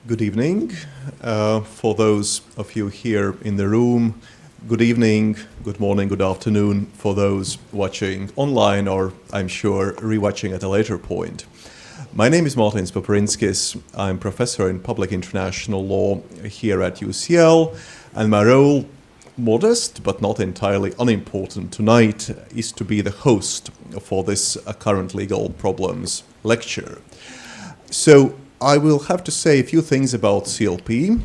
Good evening. For those of you here in the room, good evening, good morning, good afternoon for those watching online or, I'm sure, rewatching at a later point. My name is Martins Paprinskis. I'm professor in public international law here at UCL, and my role, modest but not entirely unimportant tonight, is to be the host for this Current Legal Problems lecture. So I will have to say a few things about CLP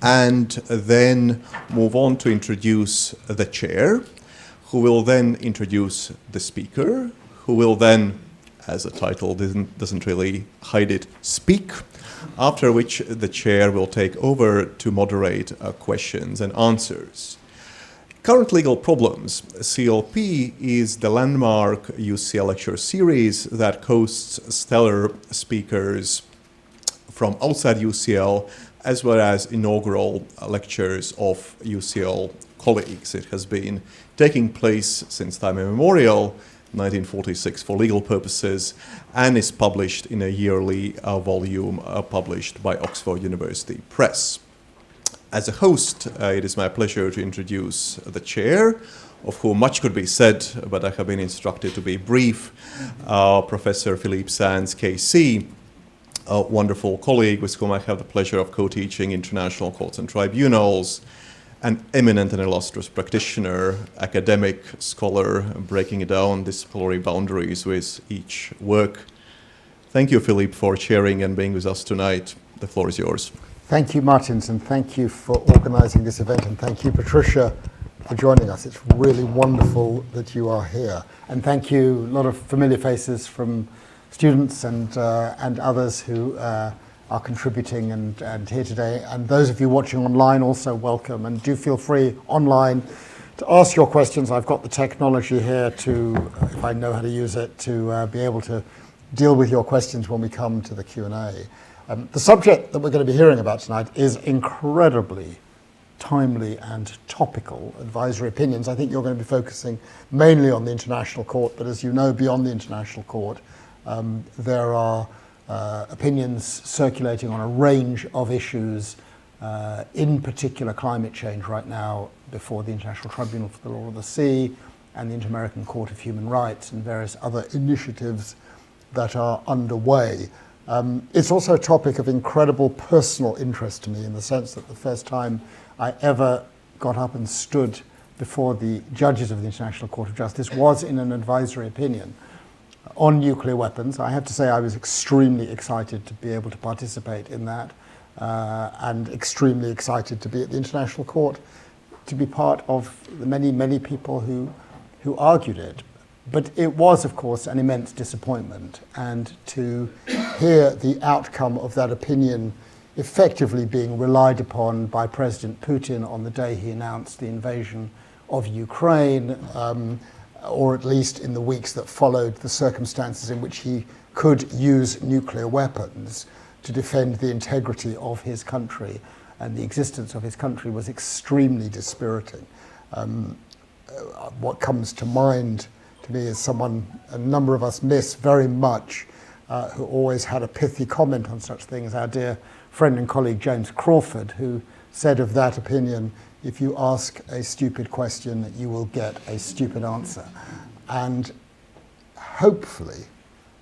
and then move on to introduce the chair, who will then introduce the speaker, who will then, as the title doesn't really hide it, speak, after which the chair will take over to moderate questions and answers. Current Legal Problems, CLP, is the landmark UCL lecture series that hosts stellar speakers from outside UCL, as well as inaugural lectures of UCL colleagues. It has been taking place since time immemorial, 1946 for legal purposes, and is published in a yearly volume published by Oxford University Press. As a host, it is my pleasure to introduce the chair, of whom much could be said, but I have been instructed to be brief, Professor Philippe Sands, KC, a wonderful colleague with whom I have the pleasure of co-teaching international courts and tribunals, an eminent and illustrious practitioner, academic, scholar, breaking down disciplinary boundaries with each work. Thank you, Philippe, for chairing and being with us tonight. The floor is yours. Thank you, Martins, and thank you for organizing this event, and thank you, Patricia, for joining us. It's really wonderful that you are here. And thank you, a lot of familiar faces from students and others who are contributing and here today. And those of you watching online, also welcome. And do feel free online to ask your questions. I've got the technology here to, if I know how to use it, to be able to deal with your questions when we come to the Q&A. The subject that we're going to be hearing about tonight is incredibly timely and topical advisory opinions. I think you're going to be focusing mainly on the International Court, but as you know, beyond the International Court, there are opinions circulating on a range of issues, in particular climate change right now before the International Tribunal for the Law of the Sea and the Inter-American Court of Human Rights and various other initiatives that are underway. It's also a topic of incredible personal interest to me in the sense that the first time I ever got up and stood before the judges of the International Court of Justice was in an advisory opinion on nuclear weapons. I have to say I was extremely excited to be able to participate in that and extremely excited to be at the International Court, to be part of the many, many people who argued it. But it was, of course, an immense disappointment, and to hear the outcome of that opinion effectively being relied upon by President Putin on the day he announced the invasion of Ukraine, or at least in the weeks that followed, the circumstances in which he could use nuclear weapons to defend the integrity of his country and the existence of his country was extremely dispiriting. What comes to mind to me is someone a number of us miss very much, who always had a pithy comment on such things, our dear friend and colleague James Crawford, who said of that opinion, if you ask a stupid question, you will get a stupid answer. And hopefully,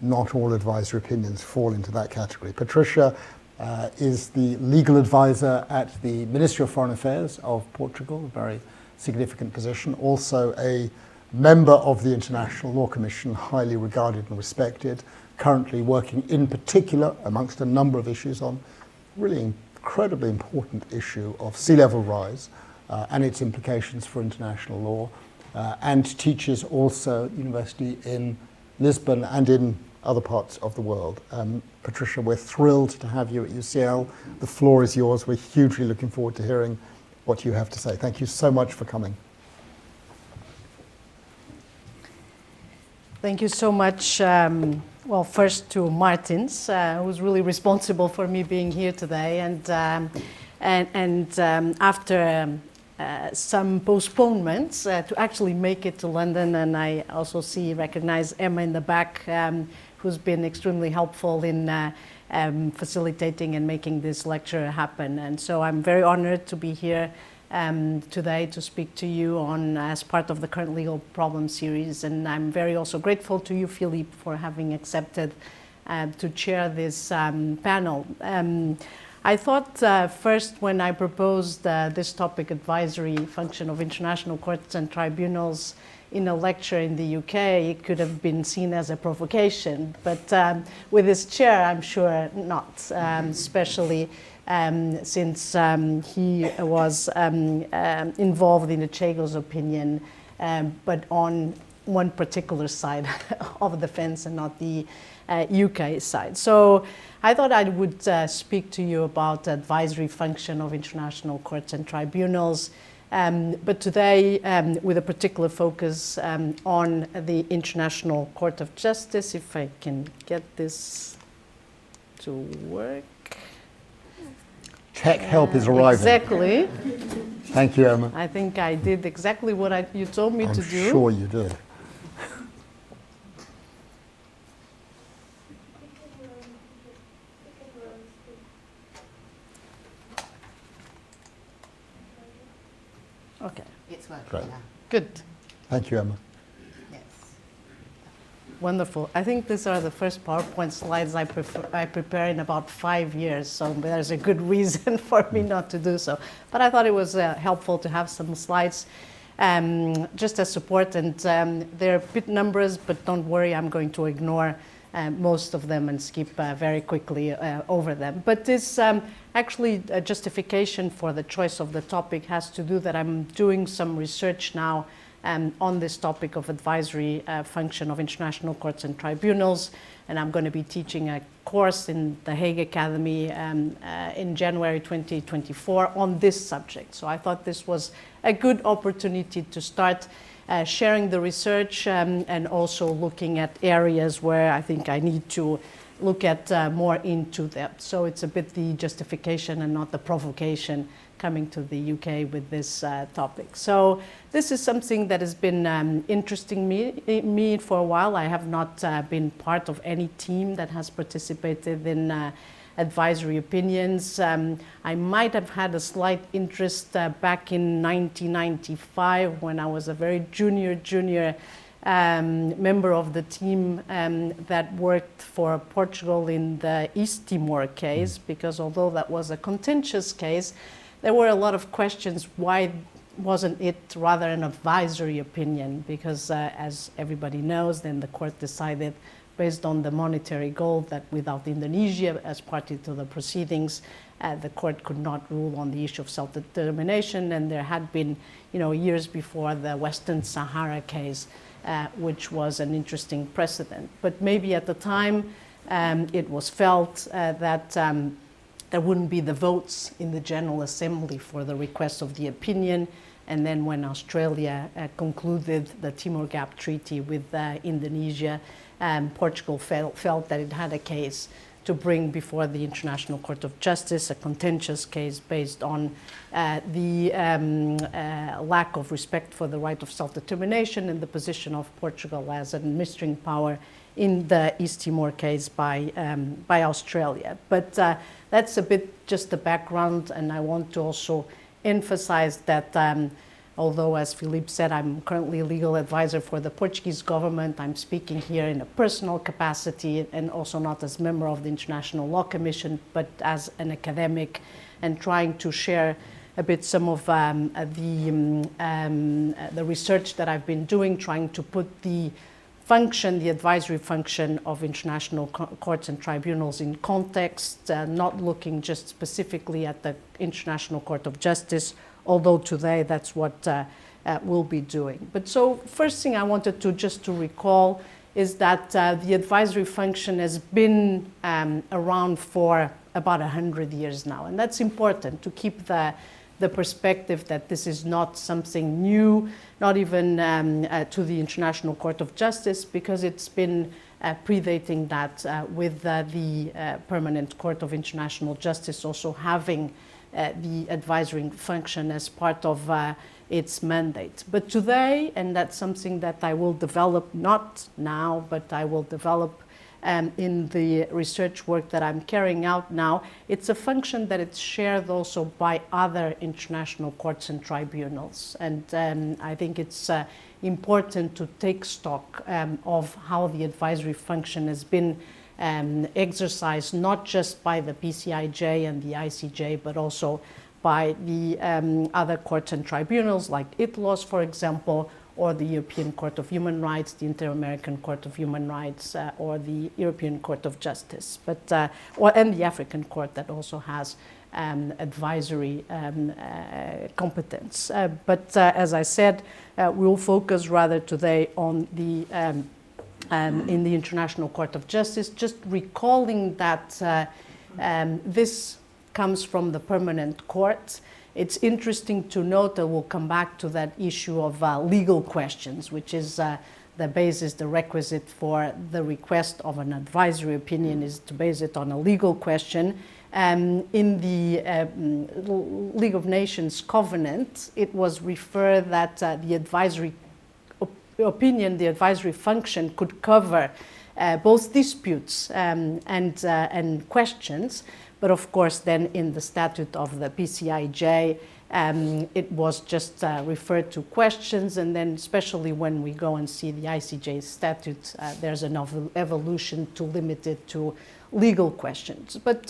not all advisory opinions fall into that category. Patricia is the legal advisor at the Ministry of Foreign Affairs of Portugal, a very significant position, also a member of the International Law Commission, highly regarded and respected, currently working in particular amongst a number of issues on really incredibly important issue of sea level rise and its implications for international law, and teaches also at the university in Lisbon and in other parts of the world. Patricia, we're thrilled to have you at UCL. The floor is yours. We're hugely looking forward to hearing what you have to say. Thank you so much for coming. Thank you so much. Well, first to Martins, who's really responsible for me being here today, and after some postponements to actually make it to London, and I also recognize Emma in the back, who's been extremely helpful in facilitating and making this lecture happen. And so I'm very honored to be here today to speak to you as part of the Current Legal Problem series. And I'm very also grateful to you, Philippe, for having accepted to chair this panel. I thought first when I proposed this topic, advisory function of international courts and tribunals, in a lecture in the UK, it could have been seen as a provocation. But with this chair, I'm sure not, especially since he was involved in the Chago's opinion, but on one particular side of the fence and not the UK side. So I thought I would speak to you about the advisory function of international courts and tribunals, but today with a particular focus on the International Court of Justice, if I can get this to work. Tech help is arriving. Exactly. Thank you, Emma. I think I did exactly what you told me to do. I'm sure you did. Okay, It's working Great. now. good. Thank you, Emma. Yes. Wonderful. I think these are the first PowerPoint slides I prepare in about 5 years, so there's a good reason for me not to do so. But I thought it was helpful to have some slides just as support, and they're a bit numbers, but don't worry, I'm going to ignore most of them and skip very quickly over them. But this actually a justification for the choice of the topic has to do that I'm doing some research now on this topic of advisory function of international courts and tribunals, and I'm going to be teaching a course in the Hague Academy in January 2024 on this subject. So I thought this was a good opportunity to start sharing the research and also looking at areas where I think I need to look at more into depth. So it's a bit the justification and not the provocation coming to the UK with this topic. So this is something that has been interesting me for a while. I have not been part of any team that has participated in advisory opinions. I might have had a slight interest back in 1995 when I was a very junior member of the team that worked for Portugal in the East Timor case, because although that was a contentious case, there were a lot of questions. Why wasn't it rather an advisory opinion? Because as everybody knows, then the court decided, based on the monetary goal, that without Indonesia as party to the proceedings, the court could not rule on the issue of self-determination. And there had been, years before, the Western Sahara case, which was an interesting precedent. But maybe at the time, it was felt that there wouldn't be the votes in the General Assembly for the request of the opinion. And then when Australia concluded the Timor Gap Treaty with Indonesia, Portugal felt that it had a case to bring before the International Court of Justice, a contentious case based on the lack of respect for the right of self-determination and the position of Portugal as an administering power in the East Timor case by Australia. But that's a bit just the background, and I want to also emphasize that although, as Philippe said, I'm currently a legal advisor for the Portuguese government, I'm speaking here in a personal capacity and also not as member of the International Law Commission, but as an academic, and trying to share a bit some of the research that I've been doing, trying to put the advisory function of international courts and tribunals in context, not looking just specifically at the International Court of Justice, although today that's what we'll be doing. But so first thing I wanted to recall is that the advisory function has been around for about 100 years now. And that's important to keep the perspective that this is not something new, not even to the International Court of Justice, because it's been predating that with the Permanent Court of International Justice also having the advisory function as part of its mandate. But today, and that's something that I will develop, not now, but I will develop in the research work that I'm carrying out now, it's a function that it's shared also by other international courts and tribunals. And I think it's important to take stock of how the advisory function has been exercised, not just by the PCIJ and the ICJ, but also by the other courts and tribunals like ITLOS, for example, or the European Court of Human Rights, the Inter-American Court of Human Rights, or the European Court of Justice, and the African Court that also has advisory competence. But as I said, we'll focus rather today on the in the International Court of Justice, just recalling that this comes from the permanent court. It's interesting to note that we'll come back to that issue of legal questions, which is the basis, the requisite for the request of an advisory opinion is to base it on a legal question. In the League of Nations Covenant, it was referred that the advisory opinion, the advisory function could cover both disputes and questions. But of course, then in the statute of the PCIJ, it was just referred to questions, and then especially when we go and see the ICJ statute, there's an evolution to limit it to legal questions. But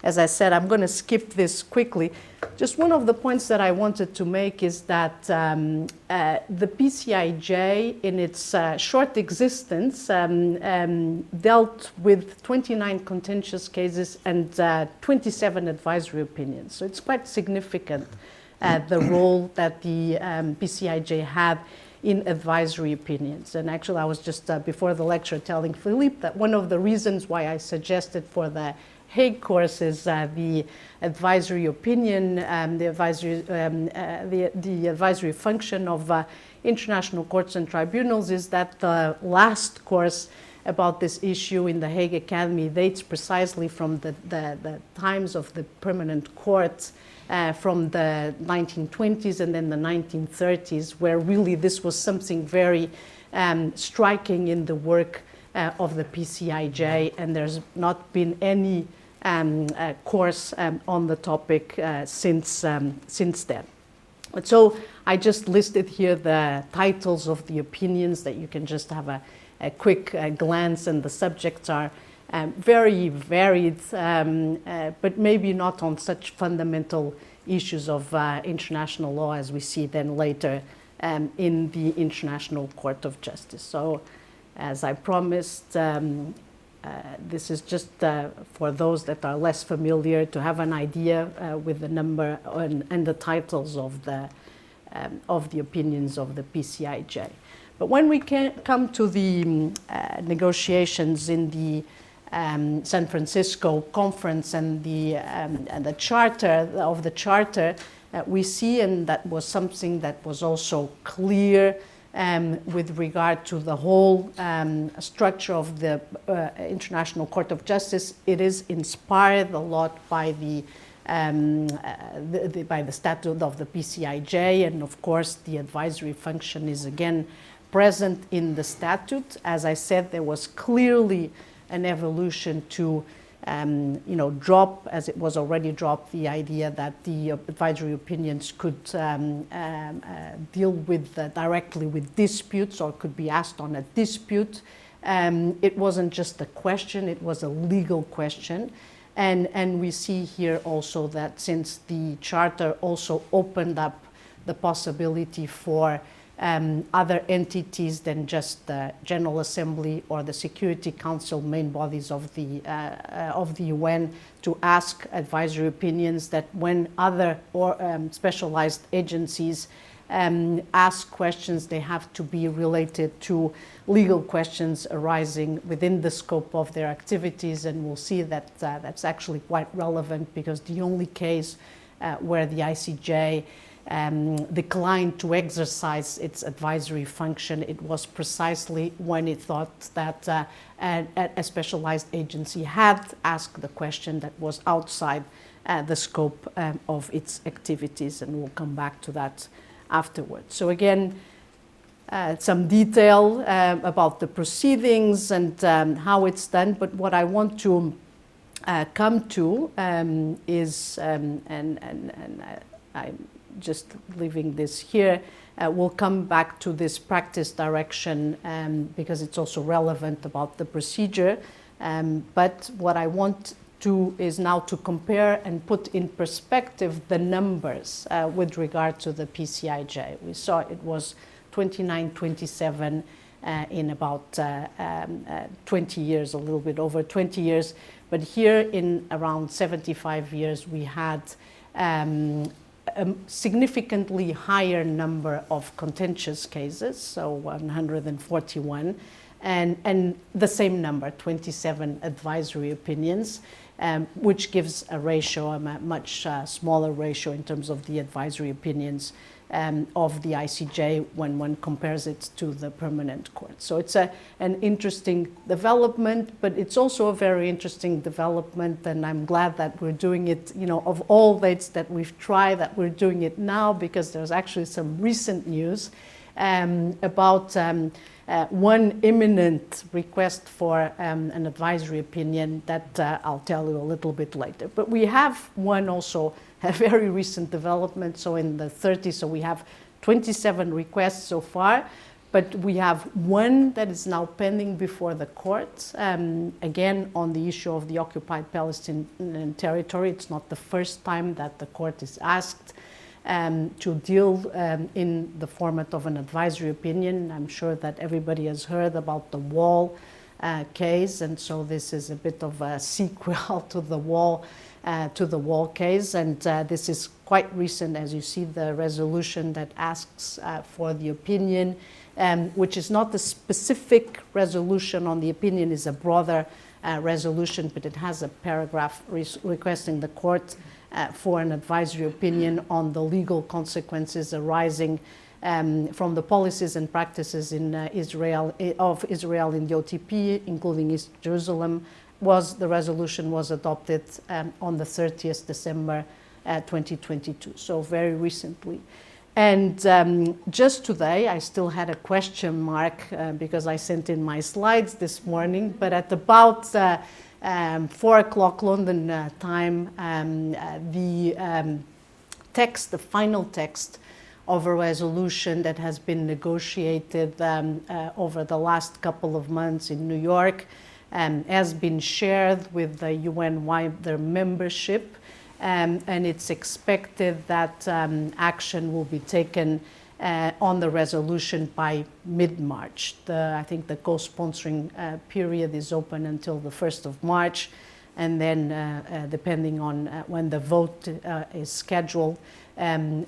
as I said, I'm going to skip this quickly. Just one of the points that I wanted to make is that the PCIJ, in its short existence, dealt with 29 contentious cases and 27 advisory opinions. So it's quite significant, the role that the PCIJ had in advisory opinions. And actually, I was just before the lecture telling Philippe that one of the reasons why I suggested for the Hague course is the advisory opinion, the advisory function of international courts and tribunals is that the last course about this issue in the Hague Academy dates precisely from the times of the permanent court from the 1920s and then the 1930s, where really this was something very striking in the work of the PCIJ, and there's not been any course on the topic since then. So I just listed here the titles of the opinions that you can just have a quick glance, and the subjects are very varied, but maybe not on such fundamental issues of international law as we see then later in the International Court of Justice. So as I promised, this is just for those that are less familiar to have an idea with the number and the titles of the opinions of the PCIJ. But when we come to the negotiations in the San Francisco conference and the charter of the charter, we see, and that was something that was also clear with regard to the whole structure of the International Court of Justice, it is inspired a lot by the statute of the PCIJ, and of course the advisory function is again present in the statute. As I said, there was clearly an evolution to drop, as it was already dropped, the idea that the advisory opinions could deal with directly with disputes or could be asked on a dispute. It wasn't just a question, it was a legal question. And we see here also that since the Charter also opened up the possibility for other entities than just the General Assembly or the Security Council, main bodies of the UN, to ask advisory opinions, that when other or specialized agencies ask questions, they have to be related to legal questions arising within the scope of their activities. And we'll see that that's actually quite relevant, because the only case where the ICJ declined to exercise its advisory function, it was precisely when it thought that a specialized agency had asked the question that was outside the scope of its activities, and we'll come back to that afterwards. So again, some detail about the proceedings and how it's done. But what I want to come to is, and I'm just leaving this here, we'll come back to this practice direction because it's also relevant about the procedure. But what I want to is now to compare and put in perspective the numbers with regard to the PCIJ. We saw it was 29, 27 in about 20 years, a little bit over 20 years. But here in around 75 years, we had a significantly higher number of contentious cases, so 141, and the same number, 27 advisory opinions, which gives a ratio, a much smaller ratio in terms of the advisory opinions of the ICJ when one compares it to the permanent court. So it's an interesting development, but it's also a very interesting development, and I'm glad that we're doing it, you know, of all dates that we've tried, that we're doing it now, because there's actually some recent news about one imminent request for an advisory opinion that I'll tell you a little bit later. But we have one also, a very recent development, so in the 30s, so we have 27 requests so far, but we have one that is now pending before the court, again on the issue of the occupied Palestinian territory. It's not the first time that the court is asked to deal in the format of an advisory opinion. I'm sure that everybody has heard about the Wall case, and so this is a bit of a sequel to the Wall case, and this is quite recent. As you see, the resolution that asks for the opinion, which is not a specific resolution on the opinion, is a broader resolution, but it has a paragraph requesting the court for an advisory opinion on the legal consequences arising from the policies and practices in Israel in the OTP, including East Jerusalem. The resolution was adopted on the 30th December 2022, so very recently. And just today, I still had a question mark because I sent in my slides this morning, but at about 4 o'clock London time, the final text of a resolution that has been negotiated over the last couple of months in New York has been shared with the UN wider membership, and it's expected that action will be taken on the resolution by mid-March. I think the co-sponsoring period is open until the 1st of March, and then depending on when the vote is scheduled,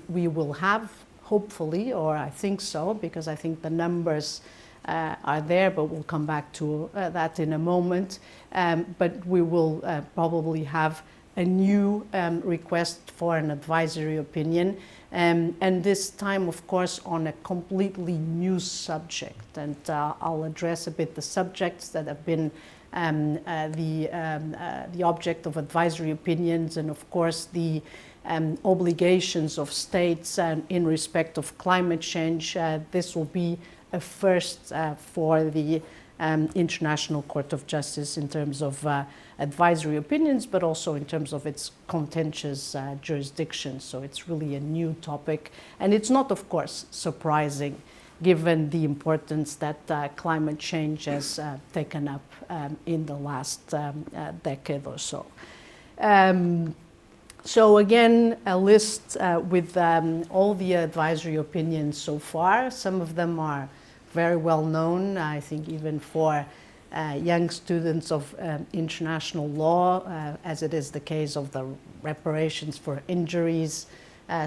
we will have, hopefully, or I think so, because I think the numbers are there, but we'll come back to that in a moment. But we will probably have a new request for an advisory opinion, and this time, of course, on a completely new subject. And I'll address a bit the subjects that have been the object of advisory opinions, and of course the obligations of states in respect of climate change. This will be a first for the International Court of Justice in terms of advisory opinions, but also in terms of its contentious jurisdiction. So it's really a new topic, and it's not, of course, surprising given the importance that climate change has taken up in the last decade or so. So again, a list with all the advisory opinions so far. Some of them are very well known, I think, even for young students of international law, as it is the case of the reparations for injuries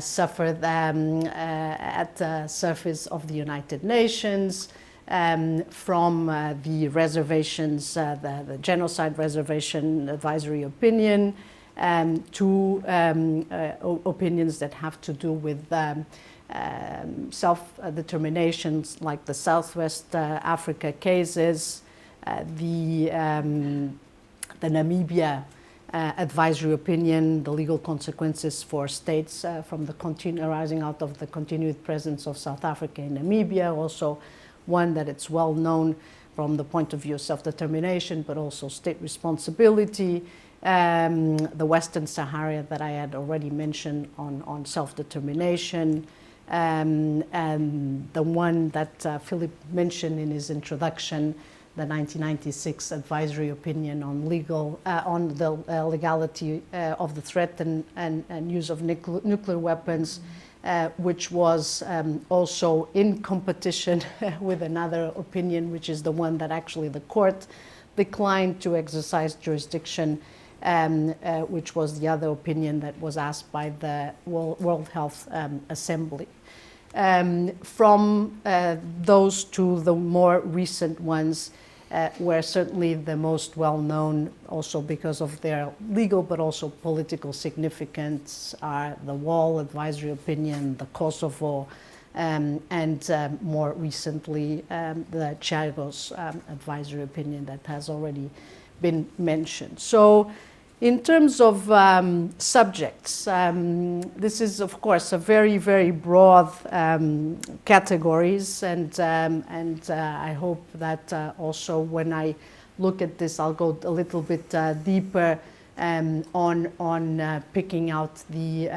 suffered at the surface of the United Nations, from the reservations, the genocide reservation advisory opinion, to opinions that have to do with self-determinations like the Southwest Africa cases, the Namibia advisory opinion, the legal consequences for states from the arising out of the continued presence of South Africa in Namibia, also one that it's well known from the point of view of self-determination, but also state responsibility, the Western Sahara that I had already mentioned on self-determination, and the one that Philippe mentioned in his introduction, the 1996 advisory opinion on the legality of the threat and use of nuclear weapons, which was also in competition with another opinion, which is the one that actually the court declined to exercise jurisdiction, which was the other opinion that was asked by the World Health Assembly. From those to the more recent ones, were certainly the most well-known, also because of their legal but also political significance, are the Wall advisory opinion, the Kosovo, and more recently the Chagos advisory opinion that has already been mentioned. So in terms of subjects, this is of course a very, very broad categories, and I hope that also when I look at this, I'll go a little bit deeper on picking out the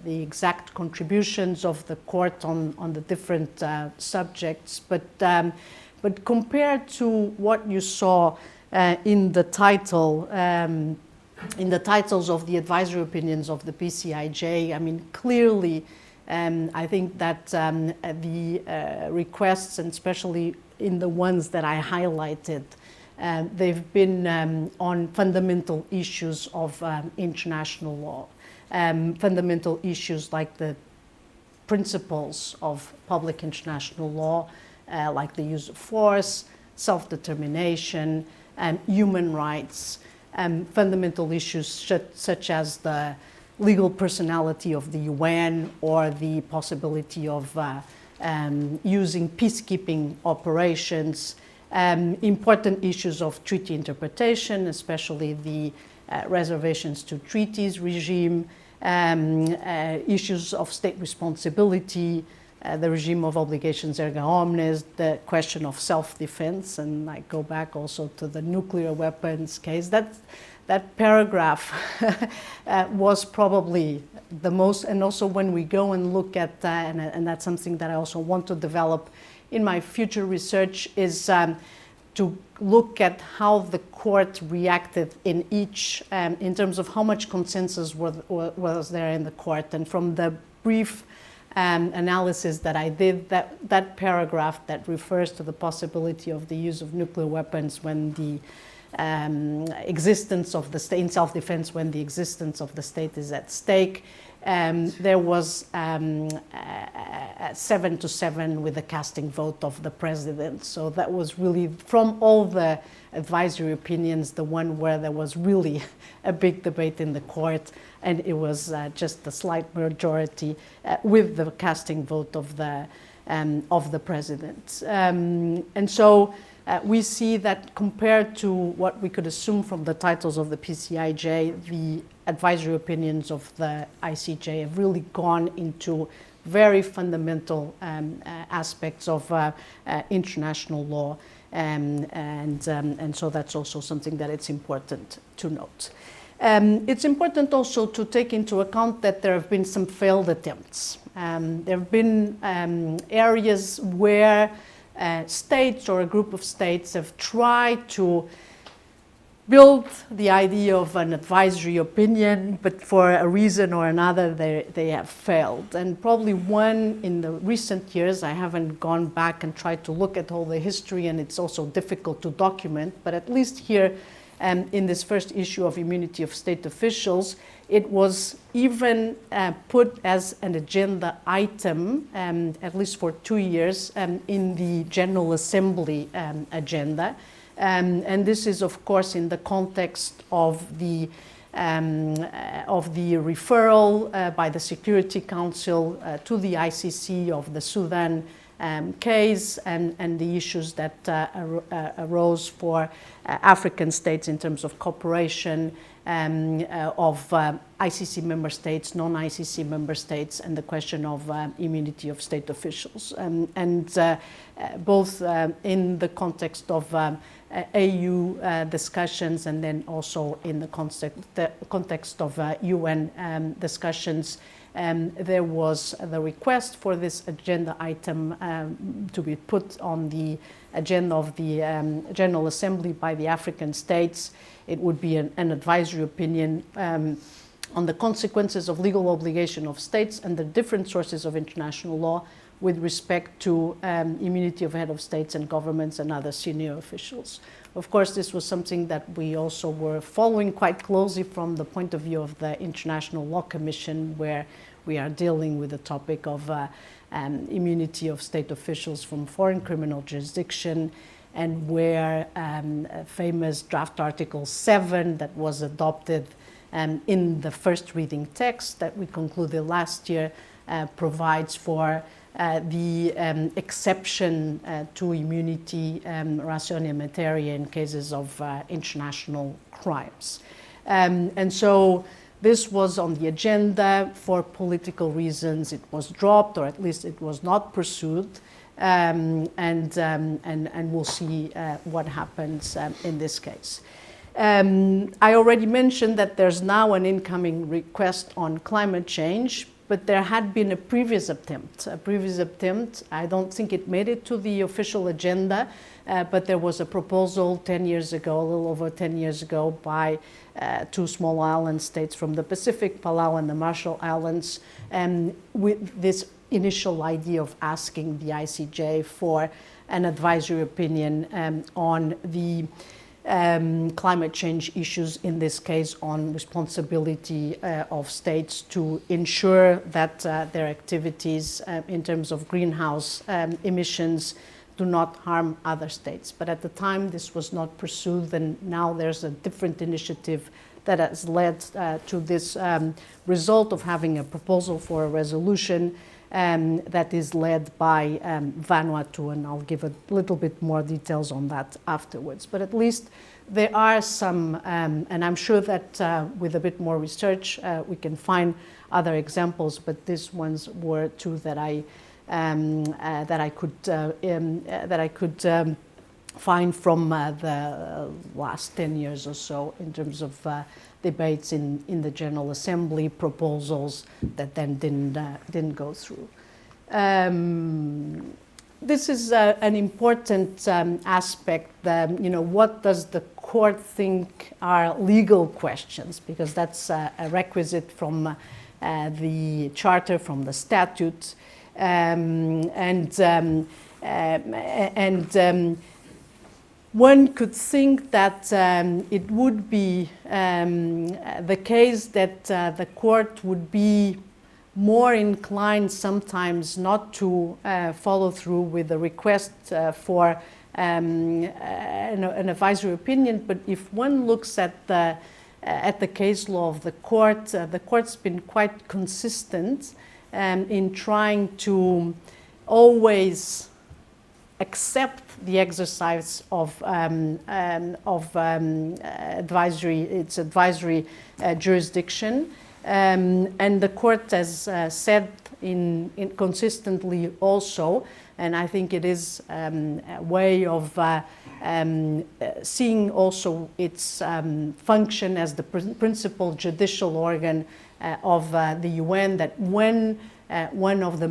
exact contributions of the court on the different subjects. But compared to what you saw in the title. In the titles of the advisory opinions of the PCJI, I mean, clearly, I think that the requests, and especially in the ones that I highlighted, they've been on fundamental issues of international law, fundamental issues like the principles of public international law, like the use of force, self-determination, human rights, fundamental issues such as the legal personality of the UN or the possibility of using peacekeeping operations, important issues of treaty interpretation, especially the reservations to treaties regime, issues of state responsibility, the regime of obligations erga omnes, the question of self-defense, and I go back also to the nuclear weapons case. That paragraph was probably the most, and also when we go and look at, and that's something that I also want to develop in my future research, is to look at how the court reacted in each, in terms of how much consensus was there in the court. And from the brief analysis that I did, that paragraph that refers to the possibility of the use of nuclear weapons when the existence of the state, in self-defense, when the existence of the state is at stake, there was 7-7 with the casting vote of the president. So that was really, from all the advisory opinions, the one where there was really a big debate in the court, and it was just a slight majority with the casting vote of the president. And so we see that compared to what we could assume from the titles of the PCJI, the advisory opinions of the ICJ have really gone into very fundamental aspects of international law, and so that's also something that it's important to note. It's important also to take into account that there have been some failed attempts. There have been areas where states or a group of states have tried to build the idea of an advisory opinion, but for a reason or another they have failed. And probably one in the recent years, I haven't gone back and tried to look at all the history, and it's also difficult to document, but at least here in this first issue of immunity of state officials, it was even put as an agenda item, at least for 2 years, in the General Assembly agenda. And this is, of course, in the context of the referral by the Security Council to the ICC of the Sudan case and the issues that arose for African states in terms of cooperation of ICC member states, non-ICC member states, and the question of immunity of state officials. Both in the context of AU discussions and then also in the context of UN discussions, there was the request for this agenda item to be put on the agenda of the General Assembly by the African states. It would be an advisory opinion on the consequences of legal obligation of states and the different sources of international law with respect to immunity of head of states and governments and other senior officials. Of course, this was something that we also were following quite closely from the point of view of the International Law Commission, where we are dealing with the topic of immunity of state officials from foreign criminal jurisdiction, and where famous draft Article 7 that was adopted in the first reading text that we concluded last year provides for the exception to immunity rationia materia in cases of international crimes. And so this was on the agenda. For political reasons it was dropped, or at least it was not pursued, and we'll see what happens in this case. I already mentioned that there's now an incoming request on climate change, but there had been a previous attempt. I don't think it made it to the official agenda, but there was a proposal 10 years ago, a little over 10 years ago, by two small island states from the Pacific, Palau and the Marshall Islands, with this initial idea of asking the ICJ for an advisory opinion on the climate change issues, in this case on responsibility of states to ensure that their activities in terms of greenhouse emissions do not harm other states. But at the time this was not pursued, and now there's a different initiative that has led to this result of having a proposal for a resolution that is led by Vanuatu, and I'll give a little bit more details on that afterwards. But at least there are some, and I'm sure that with a bit more research we can find other examples, but these ones were two that I could find from the last 10 years or so in terms of debates in the General Assembly, proposals that then didn't go through. This is an important aspect. What does the court think are legal questions? Because that's a requisite from the charter, from the statute, one could think that it would be the case that the court would be more inclined sometimes not to follow through with the request for an advisory opinion. But if one looks at the case law of the court's been quite consistent in trying to always accept the exercise of advisory jurisdiction, and the court has said consistently also, and I think it is a way of seeing also its function as the principal judicial organ of the UN, that when one of the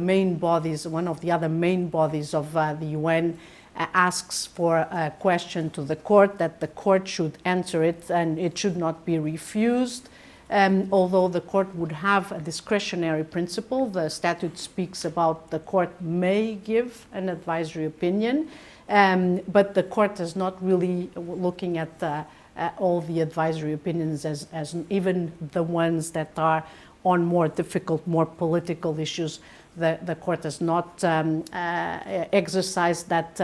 other main bodies of the UN asks for a question to the court, that the court should answer it and it should not be refused. Although the court would have a discretionary principle, the statute speaks about the court may give an advisory opinion, but the court is not really looking at all the advisory opinions as even the ones that are on more difficult, more political issues. The court has not exercised that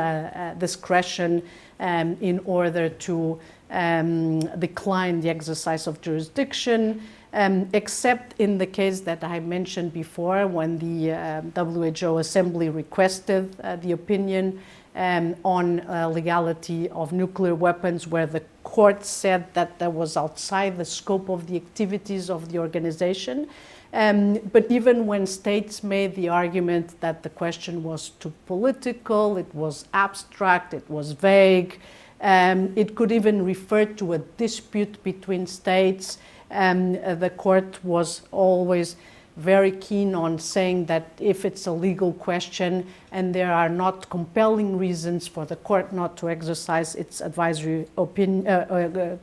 discretion in order to decline the exercise of jurisdiction. except in the case that I mentioned before, when the WHO Assembly requested the opinion on legality of nuclear weapons, where the court said that that was outside the scope of the activities of the organization. But even when states made the argument that the question was too political, it was abstract, it was vague, it could even refer to a dispute between states, the court was always very keen on saying that if it's a legal question and there are not compelling reasons for the court not to exercise its advisory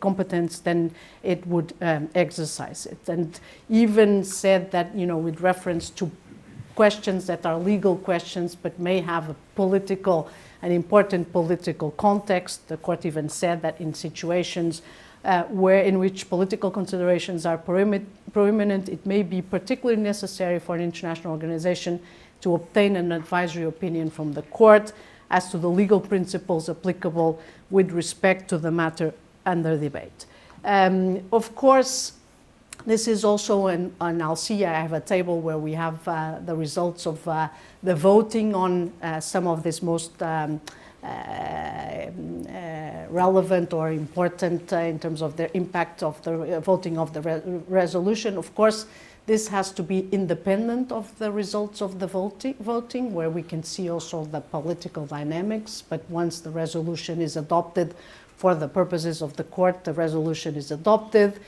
competence, then it would exercise it. And even said that, with reference to questions that are legal questions but may have an important political context, the court even said that in situations in which political considerations are prominent, it may be particularly necessary for an international organization to obtain an advisory opinion from the court as to the legal principles applicable with respect to the matter under debate. Of course, this is also, and I'll see, I have a table where we have the results of the voting on some of these most relevant or important in terms of the impact of the voting of the resolution. Of course, this has to be independent of the results of the voting, where we can see also the political dynamics. But once the resolution is adopted for the purposes of the court, the resolution is adopted.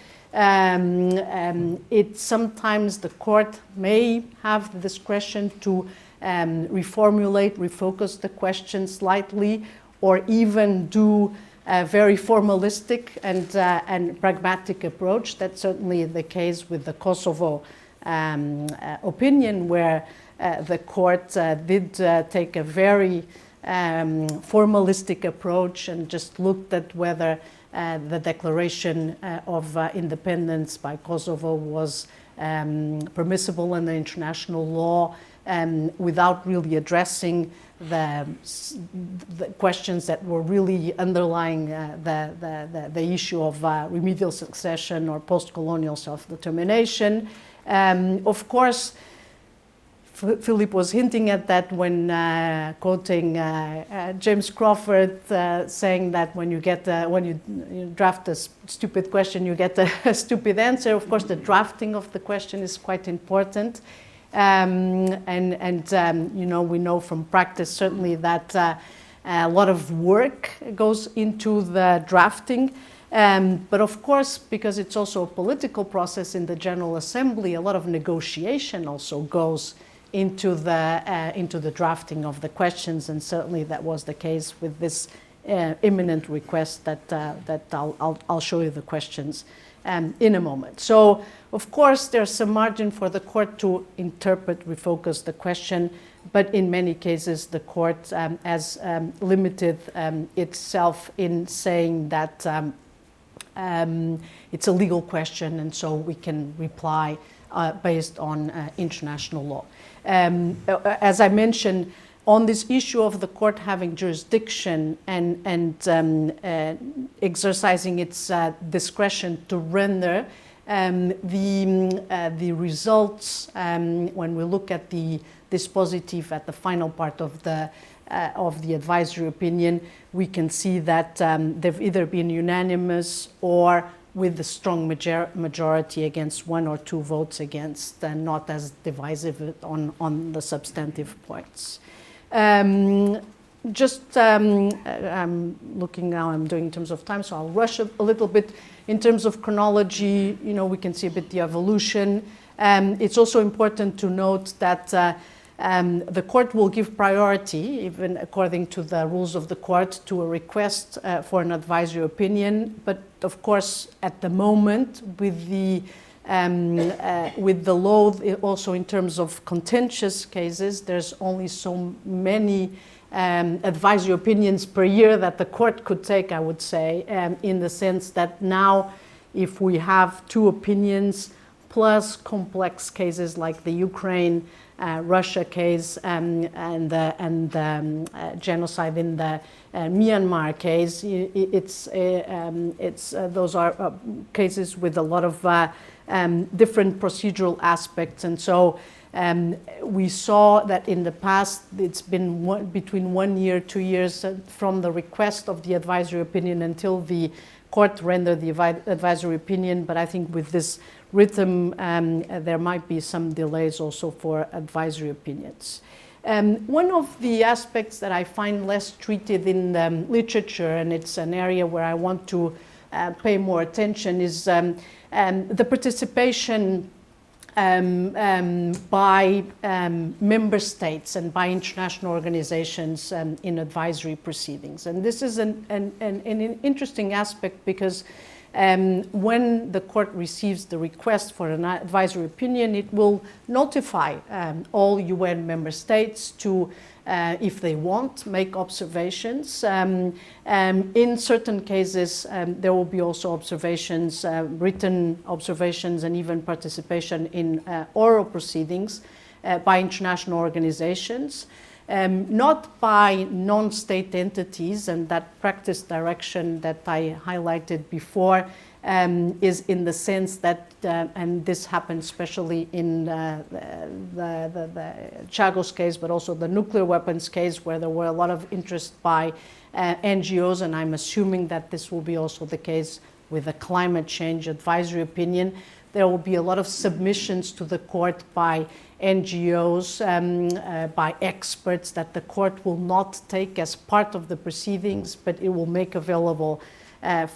Sometimes the court may have the discretion to reformulate, refocus the question slightly, or even do a very formalistic and pragmatic approach. That's certainly the case with the Kosovo opinion, where the court did take a very formalistic approach and just looked at whether the declaration of independence by Kosovo was permissible under international law, without really addressing the questions that were really underlying the issue of remedial succession or post-colonial self-determination. Of course, Philippe was hinting at that when quoting James Crawford, saying that when you draft a stupid question, you get a stupid answer. Of course, the drafting of the question is quite important. We know from practice certainly that a lot of work goes into the drafting. But of course, because it's also a political process in the General Assembly, a lot of negotiation also goes into the drafting of the questions, and certainly that was the case with this imminent request that I'll show you the questions in a moment. So, of course, there's some margin for the court to interpret, refocus the question, but in many cases the court has limited itself in saying that it's a legal question, and so we can reply based on international law. As I mentioned, on this issue of the court having jurisdiction and exercising its discretion to render, the results, when we look at the dispositive at the final part of the advisory opinion, we can see that they've either been unanimous or with a strong majority against one or two votes against, and not as divisive on the substantive points. I'm looking now, I'm doing in terms of time, so I'll rush a little bit. In terms of chronology, we can see a bit the evolution. It's also important to note that the court will give priority, even according to the rules of the court, to a request for an advisory opinion. But of course, at the moment, with the load also in terms of contentious cases, there's only so many advisory opinions per year that the court could take, I would say, in the sense that now, if we have two opinions plus complex cases like the Ukraine Russia case and genocide in the Myanmar case. Those are cases with a lot of different procedural aspects, and so we saw that in the past it's been between 1 year, 2 years from the request of the advisory opinion until the court rendered the advisory opinion. But I think with this rhythm, there might be some delays also for advisory opinions. One of the aspects that I find less treated in the literature, and it's an area where I want to pay more attention, is the participation by member states and by international organizations in advisory proceedings. And this is an interesting aspect because when the court receives the request for an advisory opinion, it will notify all UN member states to, if they want, make observations. In certain cases, there will be also observations, written observations, and even participation in oral proceedings by international organizations. Not by non-state entities, and that practice direction that I highlighted before is in the sense that, and this happened especially in the Chagos case, but also the nuclear weapons case, where there were a lot of interest by NGOs, and I'm assuming that this will be also the case with the climate change advisory opinion. There will be a lot of submissions to the court by NGOs, by experts that the court will not take as part of the proceedings, but it will make available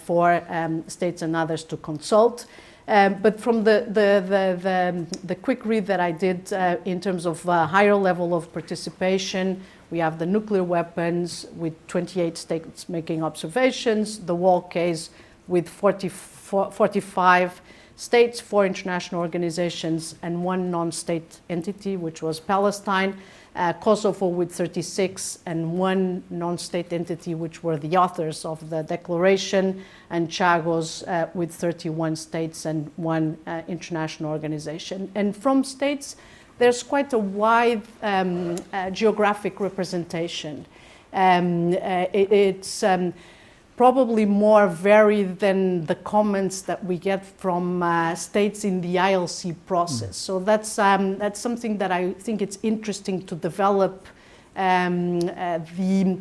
for states and others to consult. But from the quick read that I did in terms of higher level of participation, we have the nuclear weapons with 28 states making observations, the wall case with 45 states, 4 international organizations, and 1 non-state entity, which was Palestine, Kosovo with 36, and 1 non-state entity, which were the authors of the declaration, and Chagos with 31 states and 1 international organization. And from states, there's quite a wide geographic representation. It's probably more varied than the comments that we get from states in the ILC process. So that's something that I think it's interesting to develop the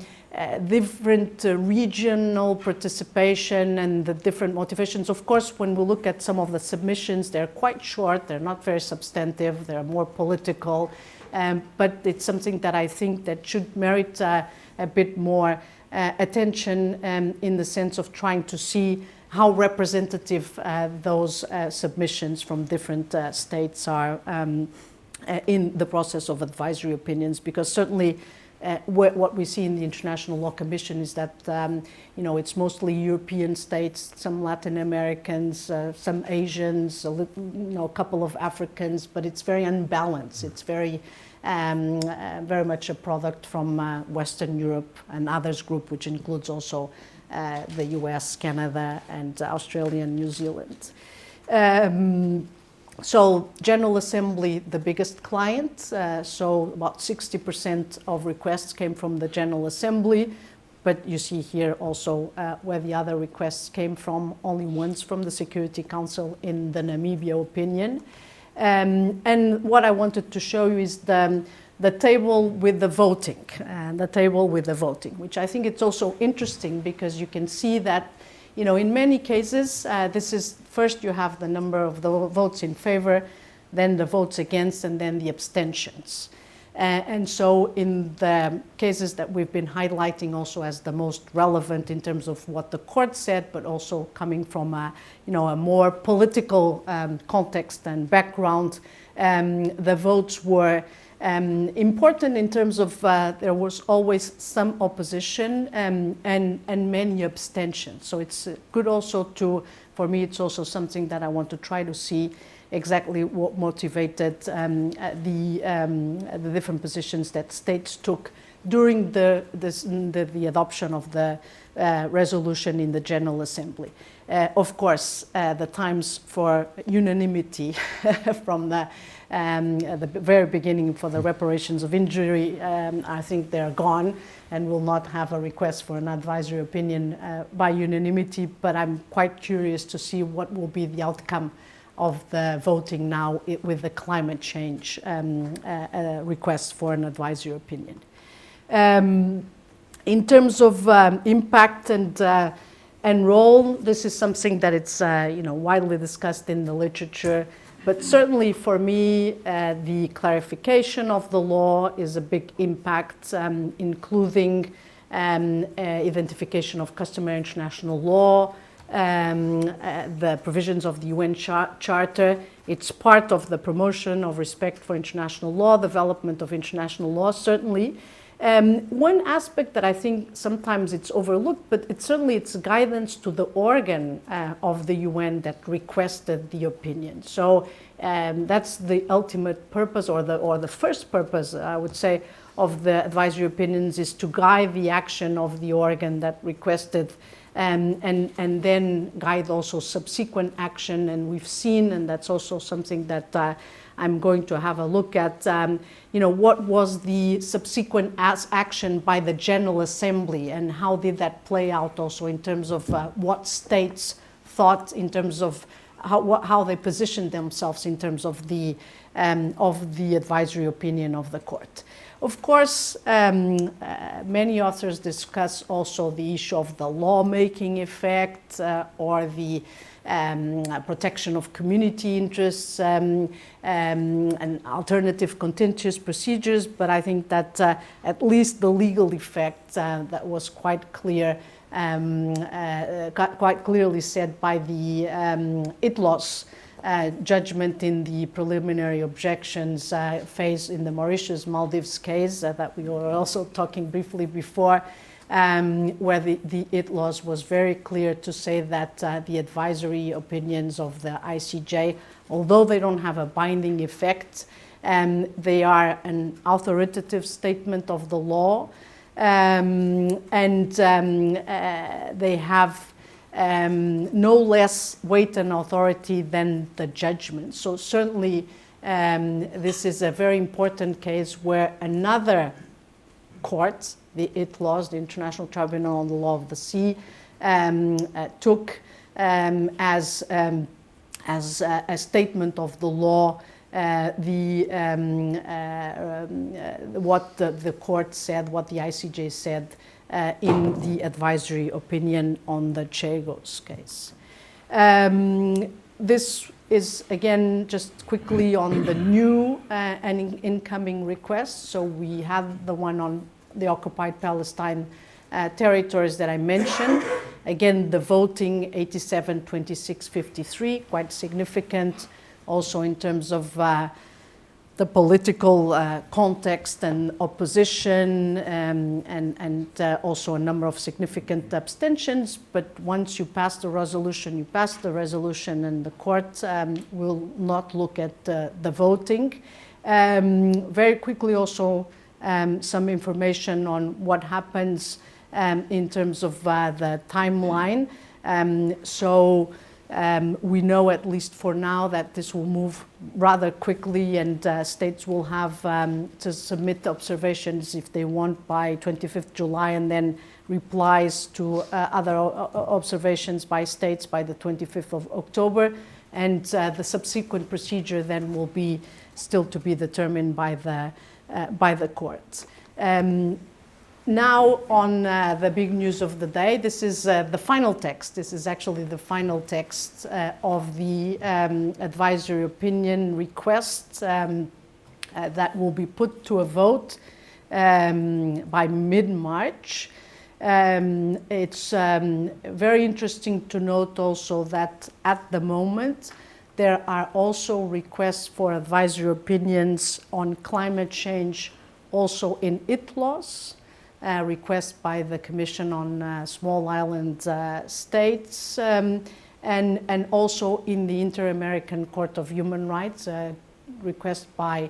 different regional participation and the different motivations. Of course, when we look at some of the submissions, they're quite short, they're not very substantive, they're more political, but it's something that I think that should merit a bit more attention in the sense of trying to see how representative those submissions from different states are in the process of advisory opinions, because certainly what we see in the International Law Commission is that it's mostly European states, some Latin Americans, some Asians, a couple of Africans, but it's very unbalanced. It's very much a product from Western Europe and others group, which includes also the US, Canada, and Australia and New Zealand. So General Assembly, the biggest client, so about 60% of requests came from the General Assembly, but you see here also where the other requests came from, only once from the Security Council in the Namibia opinion. And what I wanted to show you is the table with the voting, which I think it's also interesting because you can see that, in many cases, this is first you have the number of the votes in favor, then the votes against, and then the abstentions. And so in the cases that we've been highlighting also as the most relevant in terms of what the court said, but also coming from a more political context and background, the votes were important in terms of there was always some opposition and many abstentions. So it's good also for me, it's also something that I want to try to see exactly what motivated the different positions that states took during the adoption of the resolution in the General Assembly. Of course, the times for unanimity from the very beginning for the reparations of injury, I think they're gone, and will not have a request for an advisory opinion by unanimity, but I'm quite curious to see what will be the outcome of the voting now with the climate change request for an advisory opinion. In terms of impact and role, this is something that it's widely discussed in the literature, but certainly for me, the clarification of the law is a big impact, including identification of customary international law, the provisions of the UN Charter. It's part of the promotion of respect for international law, development of international law, certainly. One aspect that I think sometimes it's overlooked, but it's guidance to the organ of the UN that requested the opinion. So that's the ultimate purpose, or the first purpose, I would say, of the advisory opinions, is to guide the action of the organ that requested, and then guide also subsequent action. And we've seen, and that's also something that I'm going to have a look at, what was the subsequent action by the General Assembly, and how did that play out also in terms of what states thought, in terms of how they positioned themselves in terms of the advisory opinion of the court. Of course, many authors discuss also the issue of the lawmaking effect or the protection of community interests and alternative contentious procedures, but I think that at least the legal effect that was quite clear, quite clearly said by the ITLOS judgment in the preliminary objections phase in the Mauritius Maldives case that we were also talking briefly before, where the ITLOS was very clear to say that the advisory opinions of the ICJ, although they don't have a binding effect, they are an authoritative statement of the law, and they have no less weight and authority than the judgment. So certainly this is a very important case where another court, the ITLOS, the International Tribunal on the Law of the Sea, took as a statement of the law what the court said, what the ICJ said in the advisory opinion on the Chagos case. This is, again, just quickly on the new and incoming requests. So we have the one on the occupied Palestine territories that I mentioned. Again, the voting 87-26-53, quite significant also in terms of the political context and opposition, and also a number of significant abstentions. But once you pass the resolution, you pass the resolution, and the court will not look at the voting. Very quickly also, some information on what happens in terms of the timeline. We know, at least for now, that this will move rather quickly, and states will have to submit observations if they want by 25th July, and then replies to other observations by states by the 25th of October. And the subsequent procedure then will be still to be determined by the courts. Now on the big news of the day, this is the final text. This is actually the final text of the advisory opinion request that will be put to a vote by mid-March. It's very interesting to note also that at the moment there are also requests for advisory opinions on climate change also in ITLOS. Request by the Commission on Small Island States, and also in the Inter-American Court of Human Rights, request by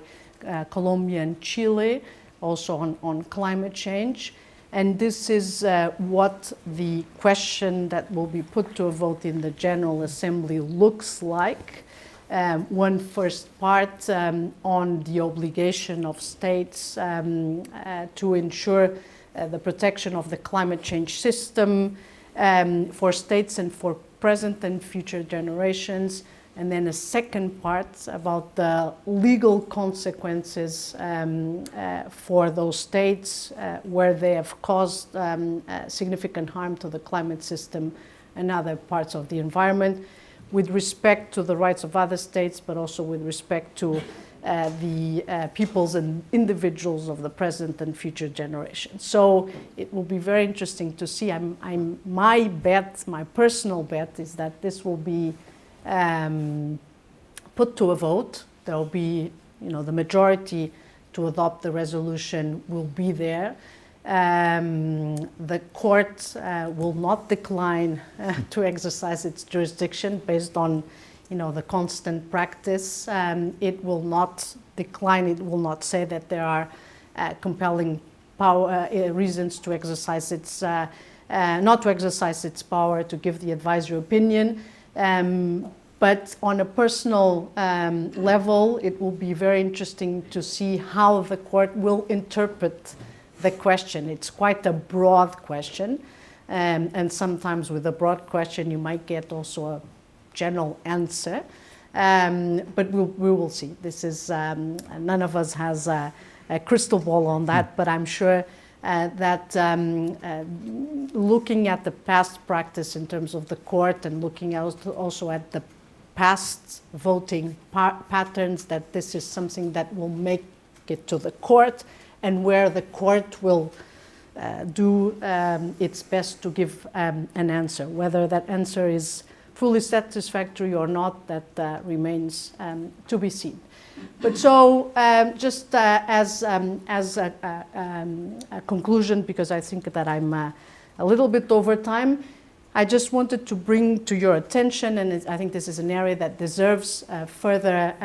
Colombia and Chile, also on climate change. And this is what the question that will be put to a vote in the General Assembly looks like. One first part on the obligation of states to ensure the protection of the climate change system for states and for present and future generations. And then a second part about the legal consequences for those states where they have caused significant harm to the climate system and other parts of the environment, with respect to the rights of other states, but also with respect to the peoples and individuals of the present and future generations. So it will be very interesting to see. My personal bet is that this will be put to a vote. There will be, the majority to adopt the resolution will be there. The court will not decline to exercise its jurisdiction based on, the constant practice. It will not decline. It will not say that there are compelling reasons to exercise its, not to exercise its power to give the advisory opinion. But on a personal level, it will be very interesting to see how the court will interpret the question. It's quite a broad question, and sometimes with a broad question you might get also a general answer, but we will see. This is, none of us has a crystal ball on that, but I'm sure that looking at the past practice in terms of the court and looking also at the past voting patterns, that this is something that will make it to the court, and where the court will do its best to give an answer. Whether that answer is fully satisfactory or not, that remains to be seen. But so, just as a conclusion, because I think that I'm a little bit over time, I just wanted to bring to your attention, and I think this is an area that deserves further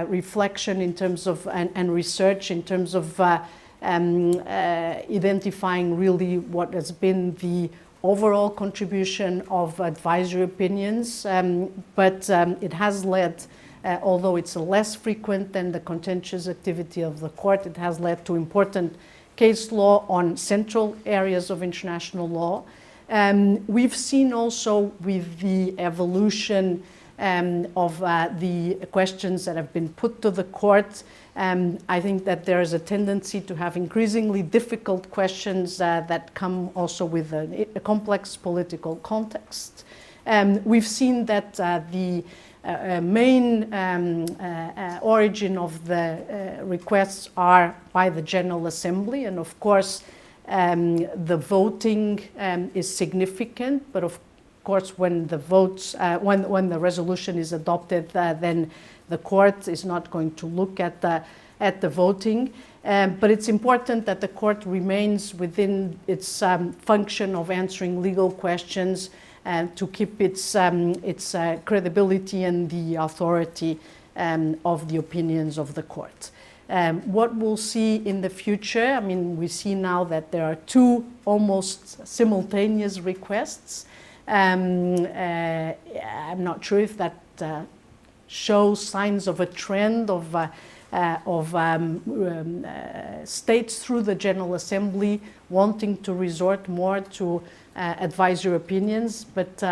reflection in terms of, and research in terms of identifying really what has been the overall contribution of advisory opinions, but it has led, although it's less frequent than the contentious activity of the court, it has led to important case law on central areas of international law. We've seen also with the evolution of the questions that have been put to the court, I think that there is a tendency to have increasingly difficult questions that come also with a complex political context. We've seen that the main origin of the requests are by the General Assembly, and of course the voting is significant, but of course when the votes, when the resolution is adopted, then the court is not going to look at the voting. But it's important that the court remains within its function of answering legal questions and to keep its credibility and the authority of the opinions of the court. What we'll see in the future, I mean, we see now that there are two almost simultaneous requests. I'm not sure if that shows signs of a trend of states through the General Assembly wanting to resort more to advisory opinions, but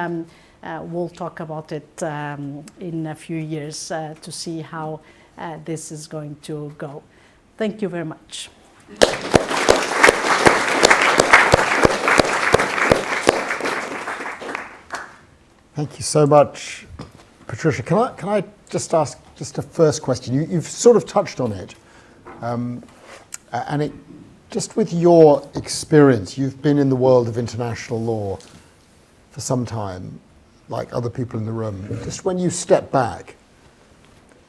we'll talk about it in a few years to see how this is going to go. Thank you very much. Thank you so much, Patricia. Can I just ask just a first question? You've sort of touched on it, and it just with your experience, you've been in the world of international law for some time, like other people in the room. Just when you step back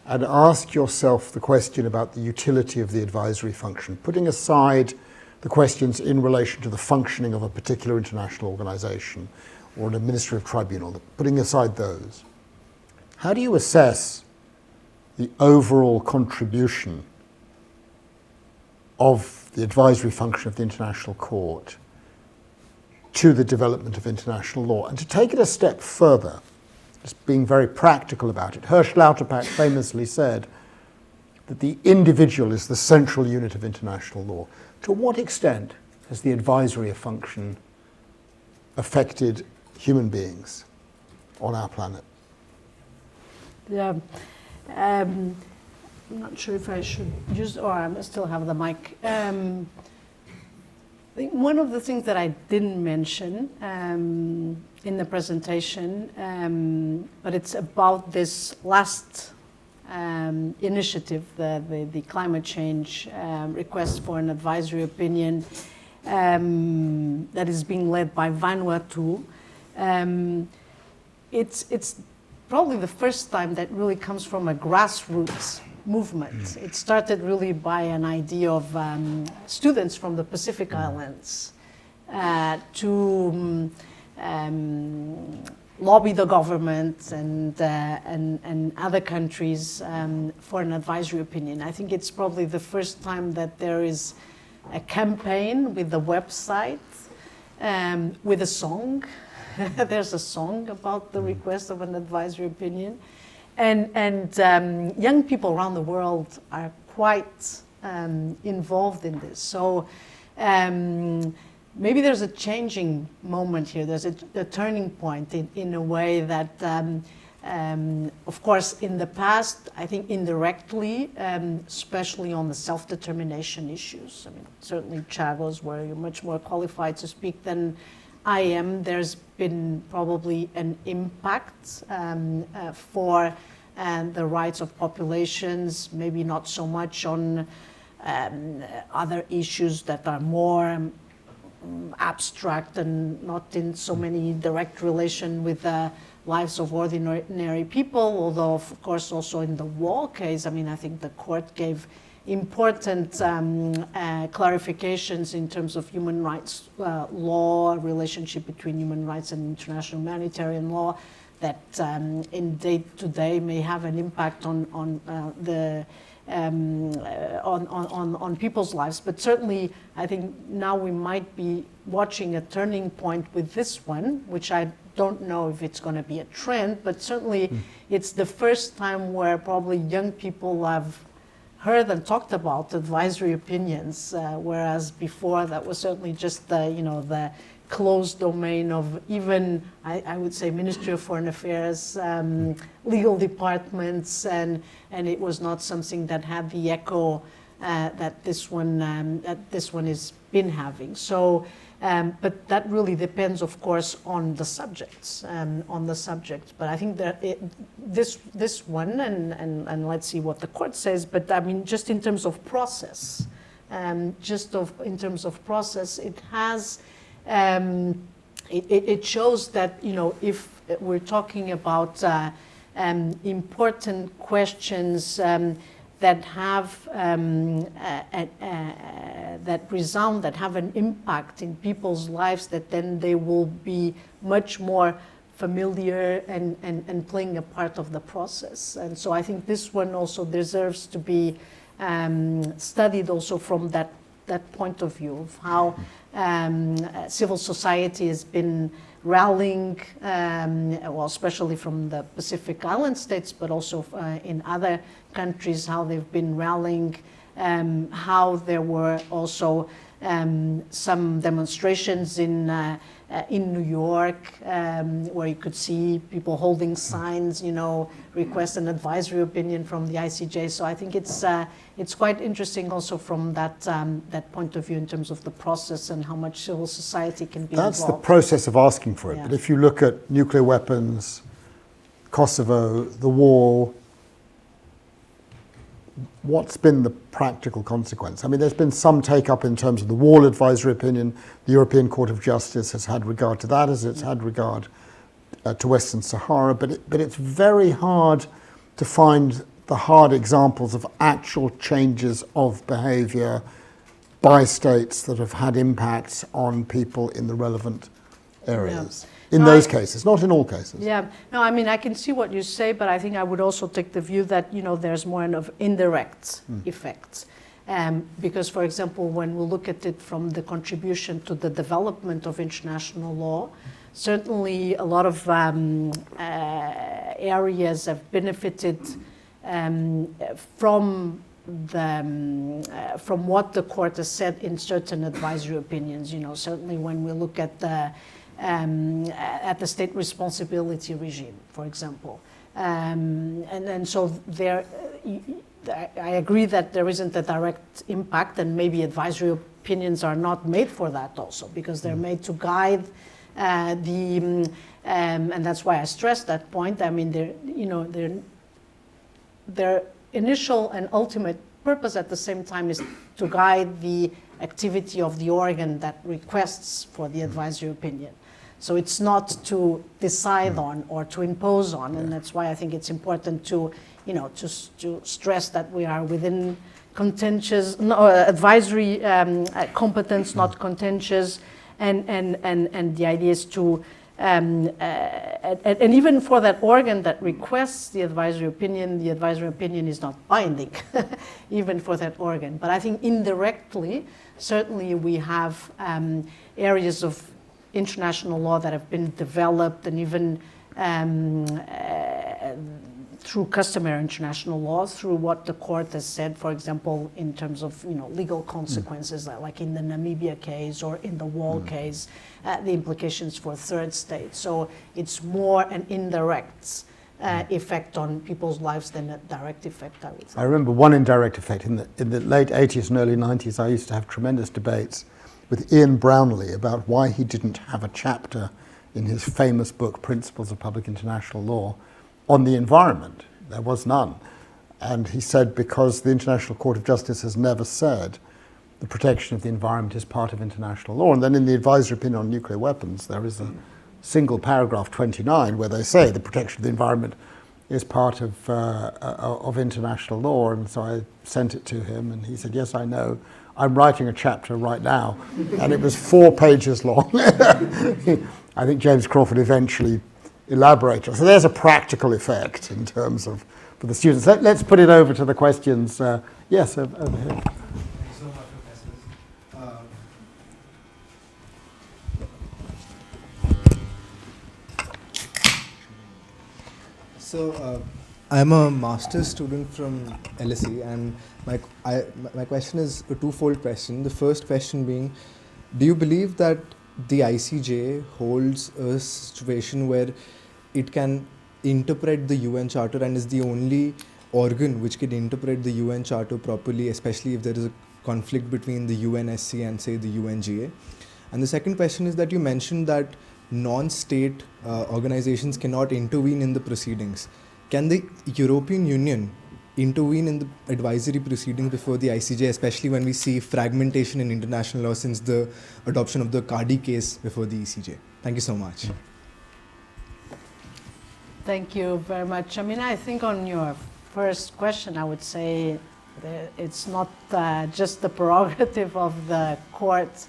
and ask yourself the question about the utility of the advisory function, putting aside the questions in relation to the functioning of a particular international organization or an administrative tribunal, putting aside those, how do you assess the overall contribution of the advisory function of the International Court to the development of international law. And to take it a step further, just being very practical about it, Hersch Lauterpacht famously said that the individual is the central unit of international law. To what extent has the advisory function affected human beings on our planet? Yeah. I'm not sure if I should use, or I still have the mic. I think one of the things that I didn't mention in the presentation, but it's about this last initiative, the climate change request for an advisory opinion that is being led by Vanuatu. It's probably the first time that really comes from a grassroots movement. It started really by an idea of students from the Pacific Islands to lobby the government and other countries for an advisory opinion. I think it's probably the first time that there is a campaign with a website, with a song. There's a song about the request of an advisory opinion. And young people around the world are quite involved in this. So maybe there's a changing moment here. There's a turning point in a way that, of course, in the past, I think indirectly, especially on the self-determination issues. I mean, certainly Chagos, where you're much more qualified to speak than I am, there's been probably an impact for the rights of populations, maybe not so much on other issues that are more abstract and not in so many direct relation with the lives of ordinary people, although of course also in the Wall case, I mean, I think the court gave important clarifications in terms of human rights law, relationship between human rights and international humanitarian law that in day-to-day may have an impact on people's lives. But certainly, I think now we might be watching a turning point with this one, which I don't know if it's going to be a trend, but certainly it's the first time where probably young people have heard and talked about advisory opinions, whereas before that was certainly just the closed domain of even, I would say, Ministry of Foreign Affairs, legal departments, and it was not something that had the echo that this one has been having. So, but that really depends, of course, on the subjects, But I think that this one, and let's see what the court says. But I mean, just in terms of process, in terms of process, it has. It shows that, if we're talking about important questions that have that resound, that have an impact in people's lives, that then they will be much more familiar and playing a part of the process. And so I think this one also deserves to be studied also from that point of view of how civil society has been rallying, especially from the Pacific Island states, but also in other countries, how they've been rallying, how there were also some demonstrations in New York, where you could see people holding signs, request an advisory opinion from the ICJ. So I think it's quite interesting also from that point of view in terms of the process and how much civil society can be involved. That's the process of asking for it. Yeah. But if you look at nuclear weapons, Kosovo, the wall, what's been the practical consequence? I mean, there's been some take-up in terms of the wall advisory opinion. The European Court of Justice has had regard to that, as it's had regard to Western Sahara, but it's very hard to find the hard examples of actual changes of behaviour by states that have had impacts on people in the relevant areas. Yeah. In those cases, not in all cases. Yeah, no, I mean, I can see what you say, but I think I would also take the view that, there's more of indirect effects. Because, for example, when we look at it from the contribution to the development of international law, certainly a lot of areas have benefited from what the court has said in certain advisory opinions. Certainly when we look at the state responsibility regime, for example, and so there, I agree that there isn't a direct impact, and maybe advisory opinions are not made for that also, because they're made to guide and that's why I stress that point. I mean, their initial and ultimate purpose at the same time is to guide the activity of the organ that requests for the advisory opinion. So it's not to decide on or to impose on, and that's why I think it's important to stress that we are within contentious, advisory competence, not contentious, and the idea is to, and even for that organ that requests the advisory opinion is not binding, even for that organ. But I think indirectly, certainly we have areas of international law that have been developed, and even through customary international law, through what the court has said, for example, in terms of legal consequences, like in the Namibia case or in the Wall case, the implications for third states. So it's more an indirect effect on people's lives than a direct effect, I would say. I remember one indirect effect. In the late 80s and early 90s, I used to have tremendous debates with Ian Brownlee about why he didn't have a chapter in his famous book, Principles of Public International Law, on the environment. There was none. And he said because the International Court of Justice has never said the protection of the environment is part of international law. And then in the advisory opinion on nuclear weapons, there is a single paragraph 29 where they say the protection of the environment is part of international law. And so I sent it to him and he said, yes, I know. I'm writing a chapter right now. And it was 4 pages long. I think James Crawford eventually elaborated. So there's a practical effect in terms of for the students. Let's put it over to the questions. Yes, over here. Thank you so much, Professors. So I'm a master's student from LSE, and my question is a twofold question. The first question being, do you believe that the ICJ holds a situation where it can interpret the UN Charter and is the only organ which can interpret the UN Charter properly, especially if there is a conflict between the UNSC and, say, the UNGA? And the second question is that you mentioned that non-state organizations cannot intervene in the proceedings. Can the European Union intervene in the advisory proceedings before the ICJ, especially when we see fragmentation in international law since the adoption of the Cardi case before the ECJ? Thank you so much. Thank you very much. I mean, I think on your first question, I would say that it's not just the prerogative of the court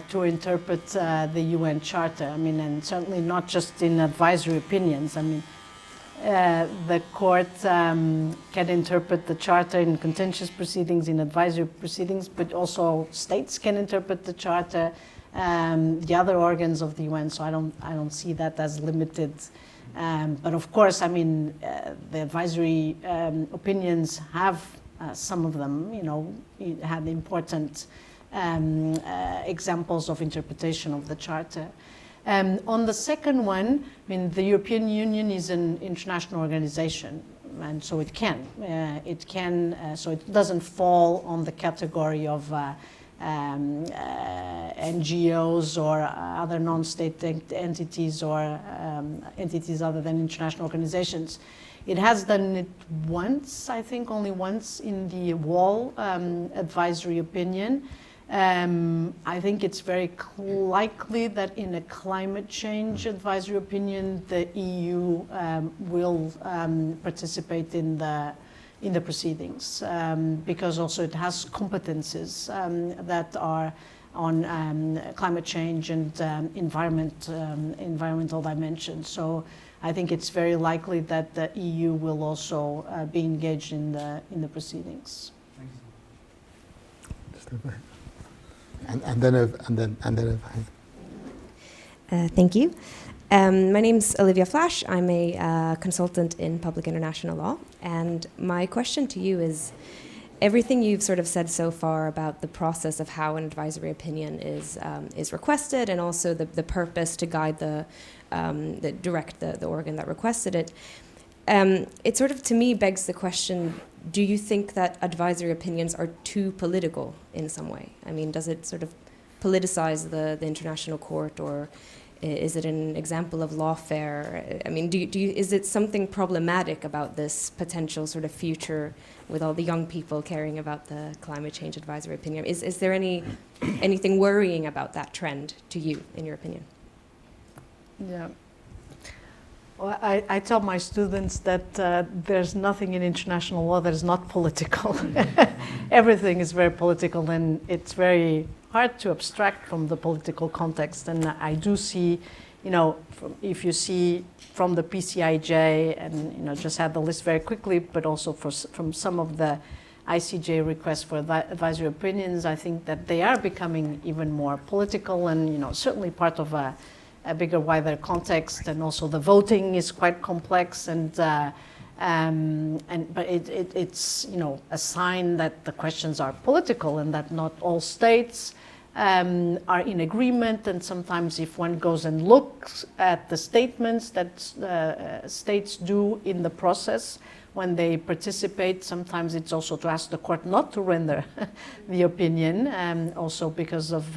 to interpret the UN Charter. I mean, and certainly not just in advisory opinions. I mean, the court can interpret the Charter in contentious proceedings, in advisory proceedings, but also states can interpret the Charter, the other organs of the UN. So I don't see that as limited. But of course, I mean, the advisory opinions have some of them, had important examples of interpretation of the Charter. On the second one, I mean, the European Union is an international organization, and so it can. So it doesn't fall on the category of NGOs or other non-state entities or entities other than international organizations. It has done it once, I think only once, in the Wall advisory opinion. I think it's very likely that in a climate change advisory opinion, the EU will participate in the proceedings, because also it has competences that are on climate change and environmental dimensions. So I think it's very likely that the EU will also be engaged in the proceedings. Thank you. And then over here. Thank you. My name's Olivia Flash. I'm a consultant in public international law. And my question to you is, everything you've sort of said so far about the process of how an advisory opinion is requested, and also the purpose to guide the organ that requested it, it sort of, to me, begs the question, do you think that advisory opinions are too political in some way? I mean, does it sort of politicize the international court, or is it an example of lawfare? I mean, is it something problematic about this potential sort of future with all the young people caring about the climate change advisory opinion? Is there anything worrying about that trend to you, in your opinion? Yeah. Well, I tell my students that there's nothing in international law that is not political. Everything is very political, and it's very hard to abstract from the political context. And I do see, if you see from the PCIJ, and just had the list very quickly, but also from some of the ICJ requests for advisory opinions, I think that they are becoming even more political, and certainly part of a bigger, wider context, and also the voting is quite complex, but it's a sign that the questions are political, and that not all states are in agreement. And sometimes, if one goes and looks at the statements that states do in the process when they participate, sometimes it's also to ask the court not to render the opinion, also because of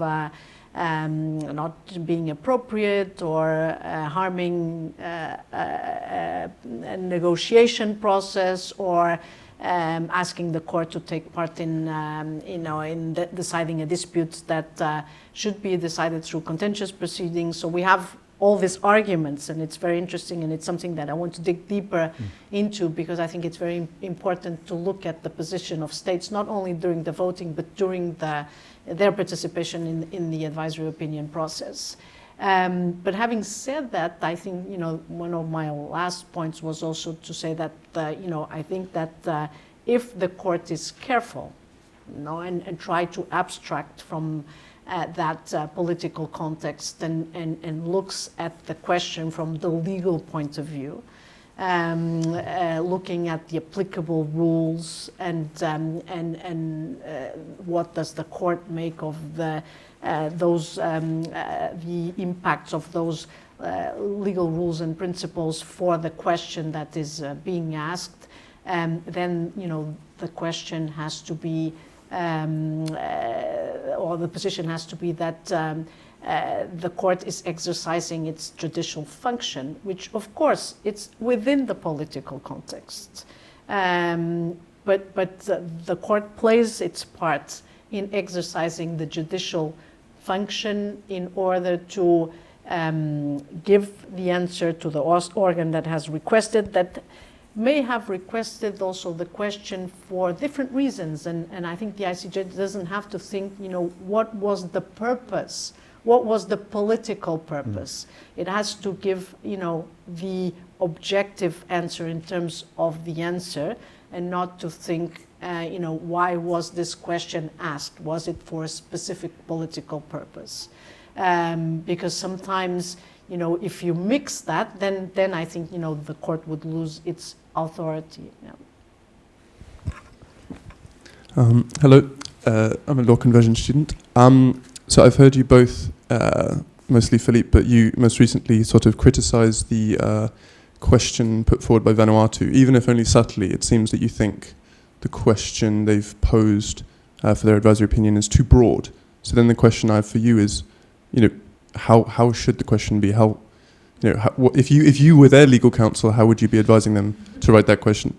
not being appropriate, or harming a negotiation process, or asking the court to take part in deciding a dispute that should be decided through contentious proceedings. So we have all these arguments, and it's very interesting, and it's something that I want to dig deeper into, because I think it's very important to look at the position of states, not only during the voting, but during their participation in the advisory opinion process. But having said that, I think one of my last points was also to say that I think that if the court is careful, and try to abstract from that political context, and looks at the question from the legal point of view, looking at the applicable rules, and what does the court make of the impacts of those legal rules and principles for the question that is being asked, then the question has to be, or the position has to be that the court is exercising its judicial function, which of course it's within the political context, but the court plays its part in exercising the judicial function in order to give the answer to the organ that has requested, that may have requested also the question for different reasons, and I think the ICJ doesn't have to think, what was the purpose, what was the political purpose. It has to give, the objective answer in terms of the answer, and not to think, why was this question asked? Was it for a specific political purpose? Because sometimes, if you mix that, then I think, the court would lose its authority. Yeah. Hello, I'm a law conversion student. So I've heard you both, mostly Philippe, but you most recently sort of criticized the question put forward by Vanuatu. Even if only subtly, it seems that you think the question they've posed for their advisory opinion is too broad. So then the question I have for you is, how should the question be? If you were their legal counsel, how would you be advising them to write that question?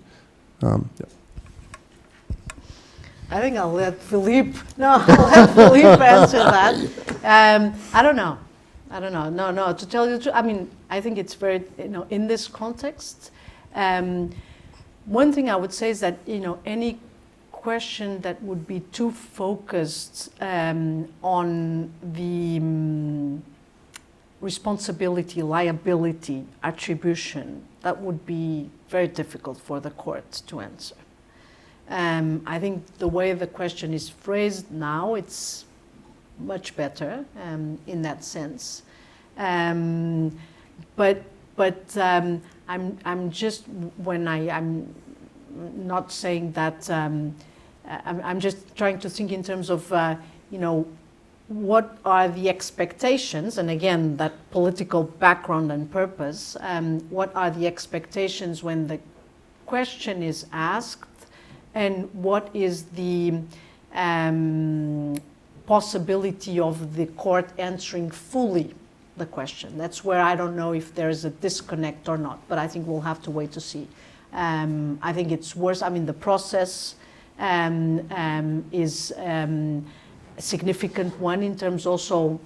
Yeah. I think I'll let Philippe answer that. I don't know. No. To tell you the truth, I think it's very, in this context. One thing I would say is that, any question that would be too focused on the responsibility, liability, attribution, that would be very difficult for the court to answer. I think the way the question is phrased now, it's much better in that sense. But I'm just, when I'm not saying that, I'm just trying to think in terms of, you know, what are the expectations, and again, that political background and purpose, what are the expectations when the question is asked, and what is the possibility of the court answering fully the question. That's where I don't know if there's a disconnect or not, but I think we'll have to wait to see. I think it's worse. I mean, the process is a significant one in terms also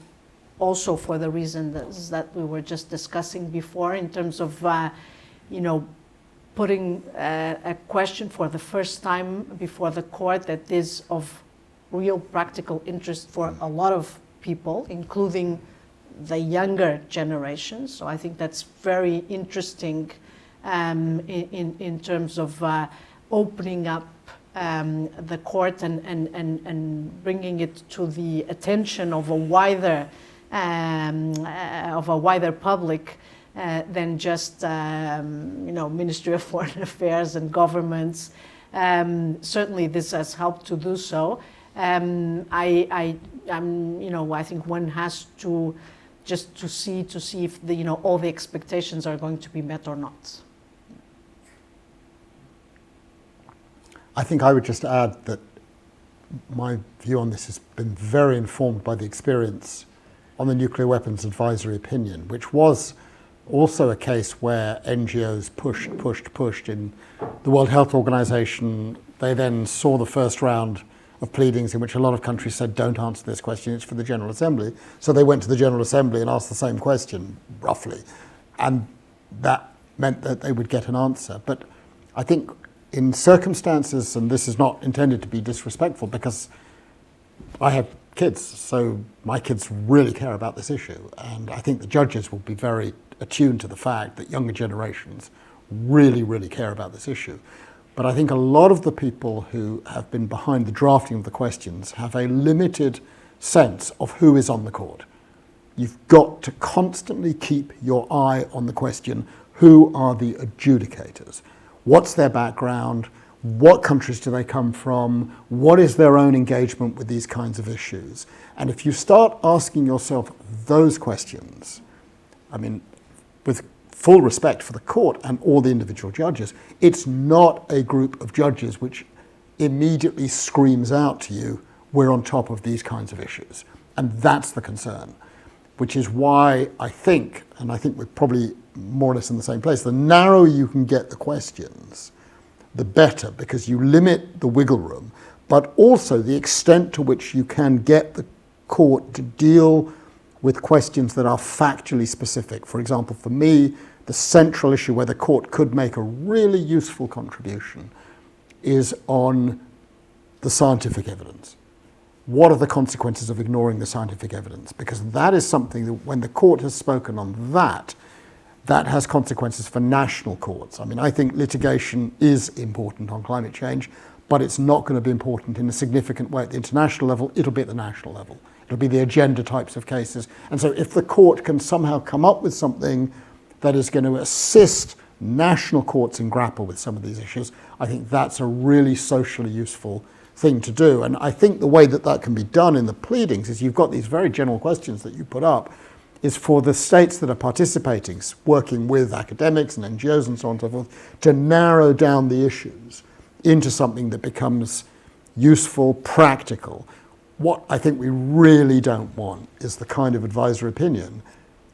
for the reason that we were just discussing before, in terms of, you know, putting a question for the first time before the court that is of real practical interest for a lot of people, including the younger generation. So I think that's very interesting in terms of opening up the court and bringing it to the attention of a wider public than just you know, Ministry of Foreign Affairs and governments. Certainly, this has helped to do so. I'm, you know, I think one has to just to see if the, you know, all the expectations are going to be met or not. I think I would just add that my view on this has been very informed by the experience on the nuclear weapons advisory opinion, which was also a case where NGOs pushed in the World Health Organization. They then saw the first round of pleadings in which a lot of countries said, don't answer this question, it's for the General Assembly. So they went to the General Assembly and asked the same question, roughly. And that meant that they would get an answer. But I think in circumstances, and this is not intended to be disrespectful, because I have kids, so my kids really care about this issue. And I think the judges will be very attuned to the fact that younger generations really care about this issue. But I think a lot of the people who have been behind the drafting of the questions have a limited sense of who is on the court. You've got to constantly keep your eye on the question, who are the adjudicators? What's their background? What countries do they come from? What is their own engagement with these kinds of issues? And if you start asking yourself those questions, I mean, with full respect for the court and all the individual judges, it's not a group of judges which immediately screams out to you, we're on top of these kinds of issues. And that's the concern, which is why I think, and I think we're probably more or less in the same place, the narrower you can get the questions, the better, because you limit the wiggle room, but also the extent to which you can get the court to deal with questions that are factually specific. For example, for me, the central issue where the court could make a really useful contribution is on the scientific evidence. What are the consequences of ignoring the scientific evidence? Because that is something that when the court has spoken on that has consequences for national courts. I mean, I think litigation is important on climate change, but it's not going to be important in a significant way at the international level. It'll be at the national level. It'll be the agenda types of cases. And so if the court can somehow come up with something that is going to assist national courts in grapple with some of these issues, I think that's a really socially useful thing to do. And I think the way that that can be done in the pleadings is you've got these very general questions that you put up, is for the states that are participating, working with academics and NGOs and so on and so forth, to narrow down the issues into something that becomes useful, practical. What I think we really don't want is the kind of advisory opinion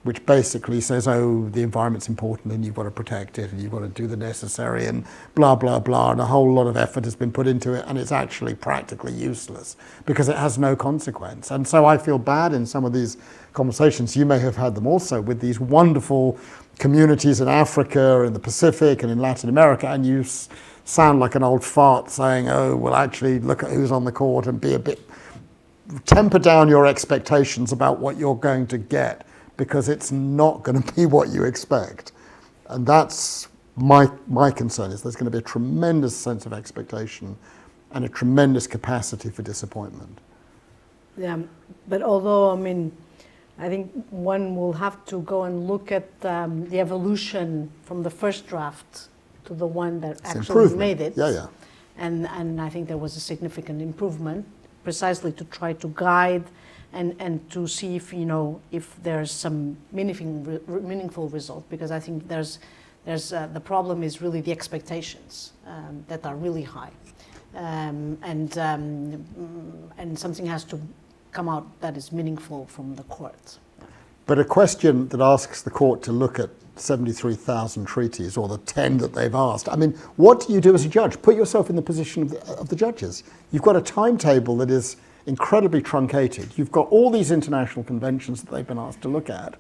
which basically says, oh, the environment's important and you've got to protect it and you've got to do the necessary and blah, blah, blah, and a whole lot of effort has been put into it and it's actually practically useless because it has no consequence. And so I feel bad in some of these conversations, you may have had them also, with these wonderful communities in Africa and the Pacific and in Latin America, and you sound like an old fart saying, oh, well, actually look at who's on the court and be a bit, temper down your expectations about what you're going to get, because it's not going to be what you expect. And that's my concern, is there's going to be a tremendous sense of expectation and a tremendous capacity for disappointment. Yeah, but although, I mean, I think one will have to go and look at the evolution from the first draft to the one that actually made it. Yeah. And I think there was a significant improvement, precisely to try to guide and to see if, you know, if there's some meaningful result, because I think there's the problem is really the expectations that are really high, and something has to come out that is meaningful from the court. But a question that asks the court to look at 73,000 treaties, or the 10 that they've asked. I mean, what do you do as a judge? Put yourself in the position of the judges. You've got a timetable that is incredibly truncated. You've got all these international conventions that they've been asked to look at.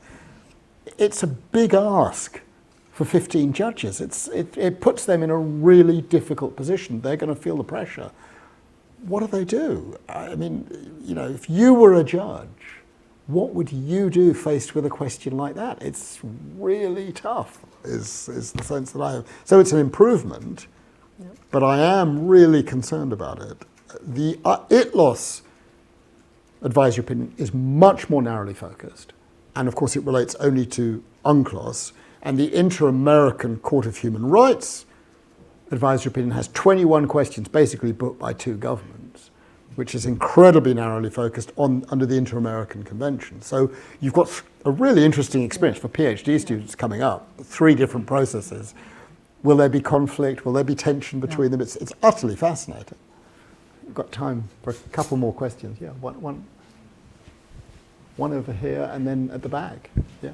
It's a big ask for 15 judges. It puts them in a really difficult position. They're going to feel the pressure. What do they do? I mean, you know, if you were a judge, what would you do faced with a question like that? It's really tough, is the sense that I have. So it's an improvement, but I am really concerned about it. The ITLOS advisory opinion is much more narrowly focused, and of course it relates only to UNCLOS, and the Inter-American Court of Human Rights advisory opinion has 21 questions, basically booked by two governments, which is incredibly narrowly focused under the Inter-American Convention. So you've got a really interesting experience for PhD students coming up, 3 different processes. Will there be conflict? Will there be tension between them? It's utterly fascinating. We've got time for a couple more questions. Yeah, one over here, and then at the back. Yeah.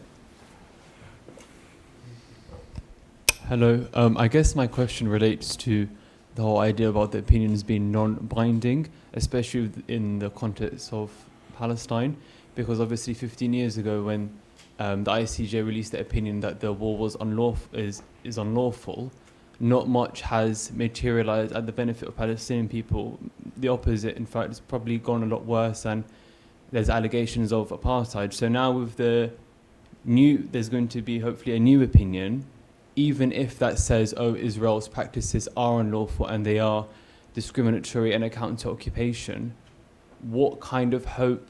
Hello. I guess my question relates to the whole idea about the opinions being non-binding, especially in the context of Palestine, because obviously 15 years ago when the ICJ released the opinion that the war was is unlawful, not much has materialized at the benefit of Palestinian people. The opposite, in fact, it's probably gone a lot worse, and there's allegations of apartheid. So now with the there's going to be hopefully a new opinion, even if that says, oh, Israel's practices are unlawful and they are discriminatory and account to occupation, what kind of hope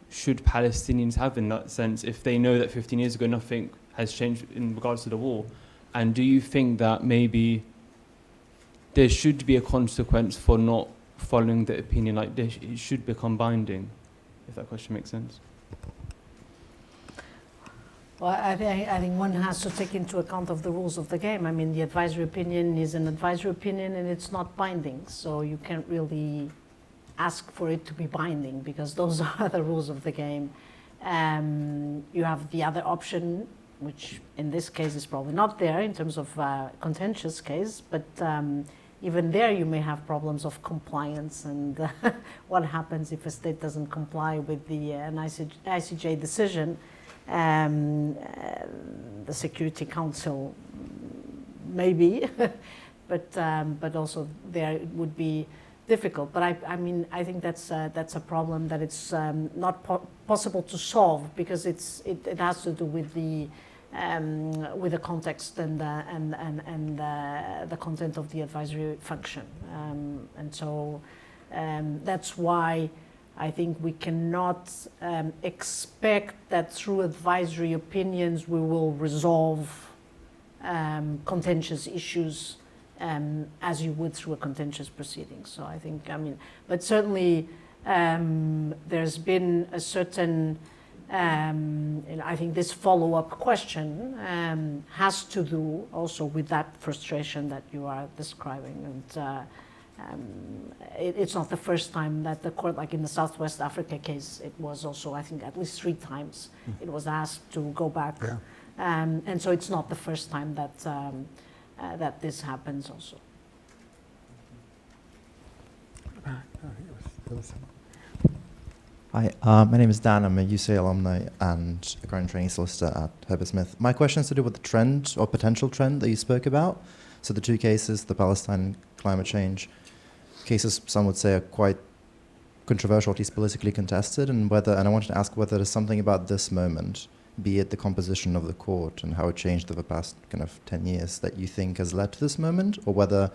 should Palestinians have in that sense if they know that 15 years ago nothing has changed in regards to the war? And do you think that maybe there should be a consequence for not following the opinion, like it should become binding, if that question makes sense? Well, I think one has to take into account of the rules of the game. I mean, the advisory opinion is an advisory opinion and it's not binding. So you can't really ask for it to be binding because those are the rules of the game. You have the other option, which in this case is probably not there in terms of contentious case, but even there you may have problems of compliance and what happens if a state doesn't comply with an ICJ decision. The Security Council, maybe, but also there it would be difficult. But I mean, I think that's a problem that it's not possible to solve because it has to do with the context and the content of the advisory function, and so that's why I think we cannot expect that through advisory opinions we will resolve contentious issues as you would through a contentious proceeding. So I think, I mean, but certainly there's been a certain, I think this follow-up question has to do also with that frustration that you are describing. And it's not the first time that the court, like in the Southwest Africa case, it was also, I think, at least 3 times it was asked to go back. Yeah. And so it's not the first time that that this happens also. Hi, my name is Dan. I'm a UCA alumni and a grant training solicitor at Herbert Smith. My question is to do with the trend or potential trend that you spoke about. So the 2 cases, the Palestine climate change cases, some would say are quite controversial, at least politically contested, and I wanted to ask whether there's something about this moment, be it the composition of the court and how it changed over the past kind of 10 years, that you think has led to this moment, or whether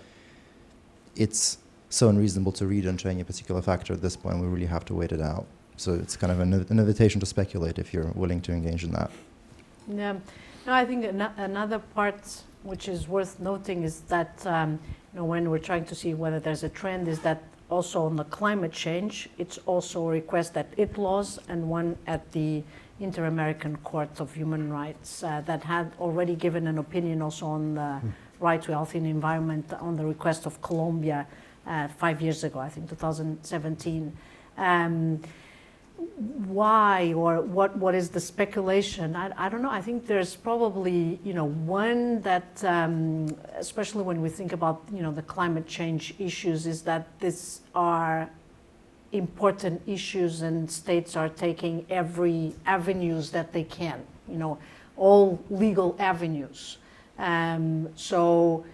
it's so unreasonable to read and train a particular factor at this point. We really have to wait it out. So it's kind of an invitation to speculate if you're willing to engage in that. Yeah. No, I think another part which is worth noting is that when we're trying to see whether there's a trend, is that also on the climate change, it's also a request at ITLAWS and one at the Inter-American Court of Human Rights that had already given an opinion also on the right to healthy environment on the request of Colombia 5 years ago, I think 2017. Why, or what is the speculation? I don't know. I think there's probably one that especially when we think about the climate change issues, is that these are important issues and states are taking every avenues that they can, all legal avenues. So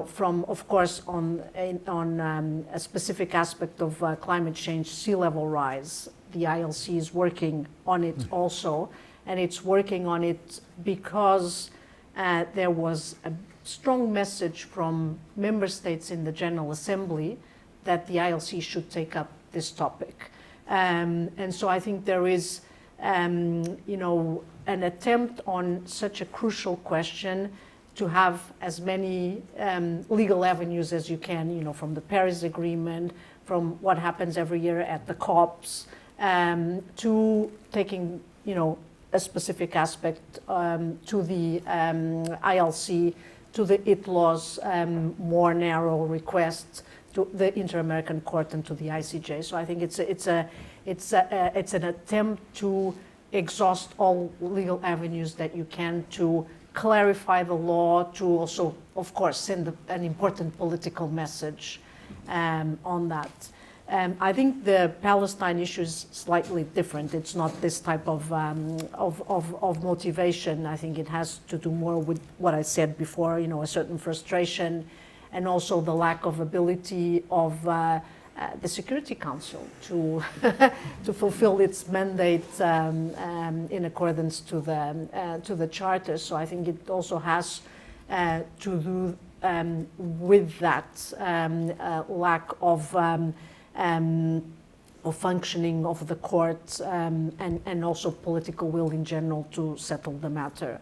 from, of course, on a specific aspect of climate change, sea level rise, the ILC is working on it also, and it's working on it because there was a strong message from member states in the General Assembly that the ILC should take up this topic. And so I think there is, an attempt on such a crucial question to have as many legal avenues as you can, from the Paris Agreement, from what happens every year at the COPs, to taking, a specific aspect to the ILC, to the ITLAWS more narrow requests, to the Inter-American Court and to the ICJ. So I think it's an attempt to exhaust all legal avenues that you can to clarify the law, to also, of course, send an important political message on that. I think the Palestine issue is slightly different. It's not this type of motivation. I think it has to do more with what I said before, a certain frustration, and also the lack of ability of the Security Council to to fulfill its mandate in accordance to the Charter. So I think it also has to do with that lack of functioning of the court and also political will in general to settle the matter,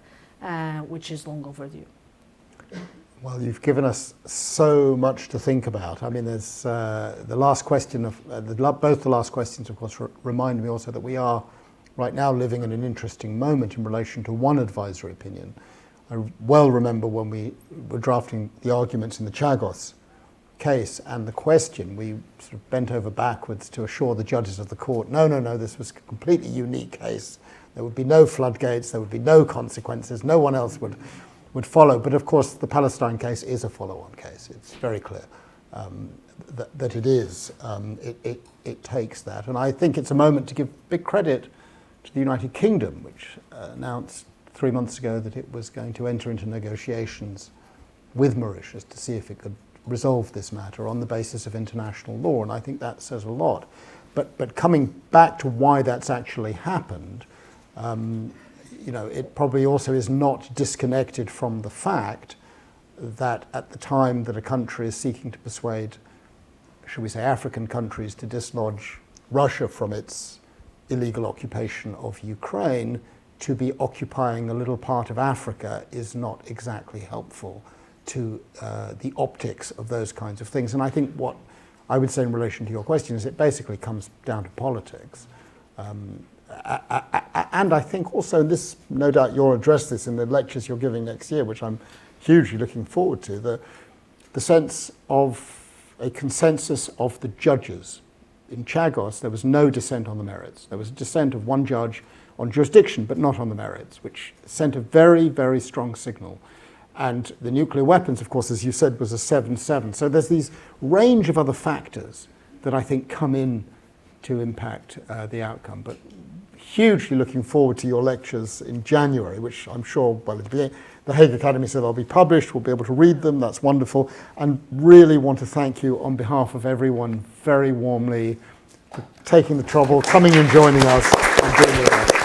which is long overdue. Well, you've given us so much to think about. I mean, there's the last question of both the last questions, of course, remind me also that we are right now living in an interesting moment in relation to one advisory opinion. I well remember when we were drafting the arguments in the Chagos case and the question, we sort of bent over backwards to assure the judges of the court, no, this was a completely unique case. There would be no floodgates, there would be no consequences, no one else would follow. But of course, the Palestine case is a follow-on case. It's very clear that it is. It takes that. And I think it's a moment to give big credit to the United Kingdom, which announced 3 months ago that it was going to enter into negotiations with Mauritius to see if it could resolve this matter on the basis of international law. And I think that says a lot. But coming back to why that's actually happened, it probably also is not disconnected from the fact that at the time that a country is seeking to persuade, should we say, African countries to dislodge Russia from its illegal occupation of Ukraine, to be occupying a little part of Africa is not exactly helpful to the optics of those kinds of things. And I think what I would say in relation to your question is it basically comes down to politics. And I think also this, no doubt you'll address this in the lectures you're giving next year, which I'm hugely looking forward to, the sense of a consensus of the judges. In Chagos, there was no dissent on the merits. There was a dissent of one judge on jurisdiction, but not on the merits, which sent a very, very strong signal. And the nuclear weapons, of course, as you said, was a 7-7. So there's these range of other factors that I think come in to impact the outcome. But hugely looking forward to your lectures in January, which I'm sure, well, the Hague Academy said they'll be published, we'll be able to read them, that's wonderful. And really want to thank you on behalf of everyone very warmly for taking the trouble, coming and joining us and doing the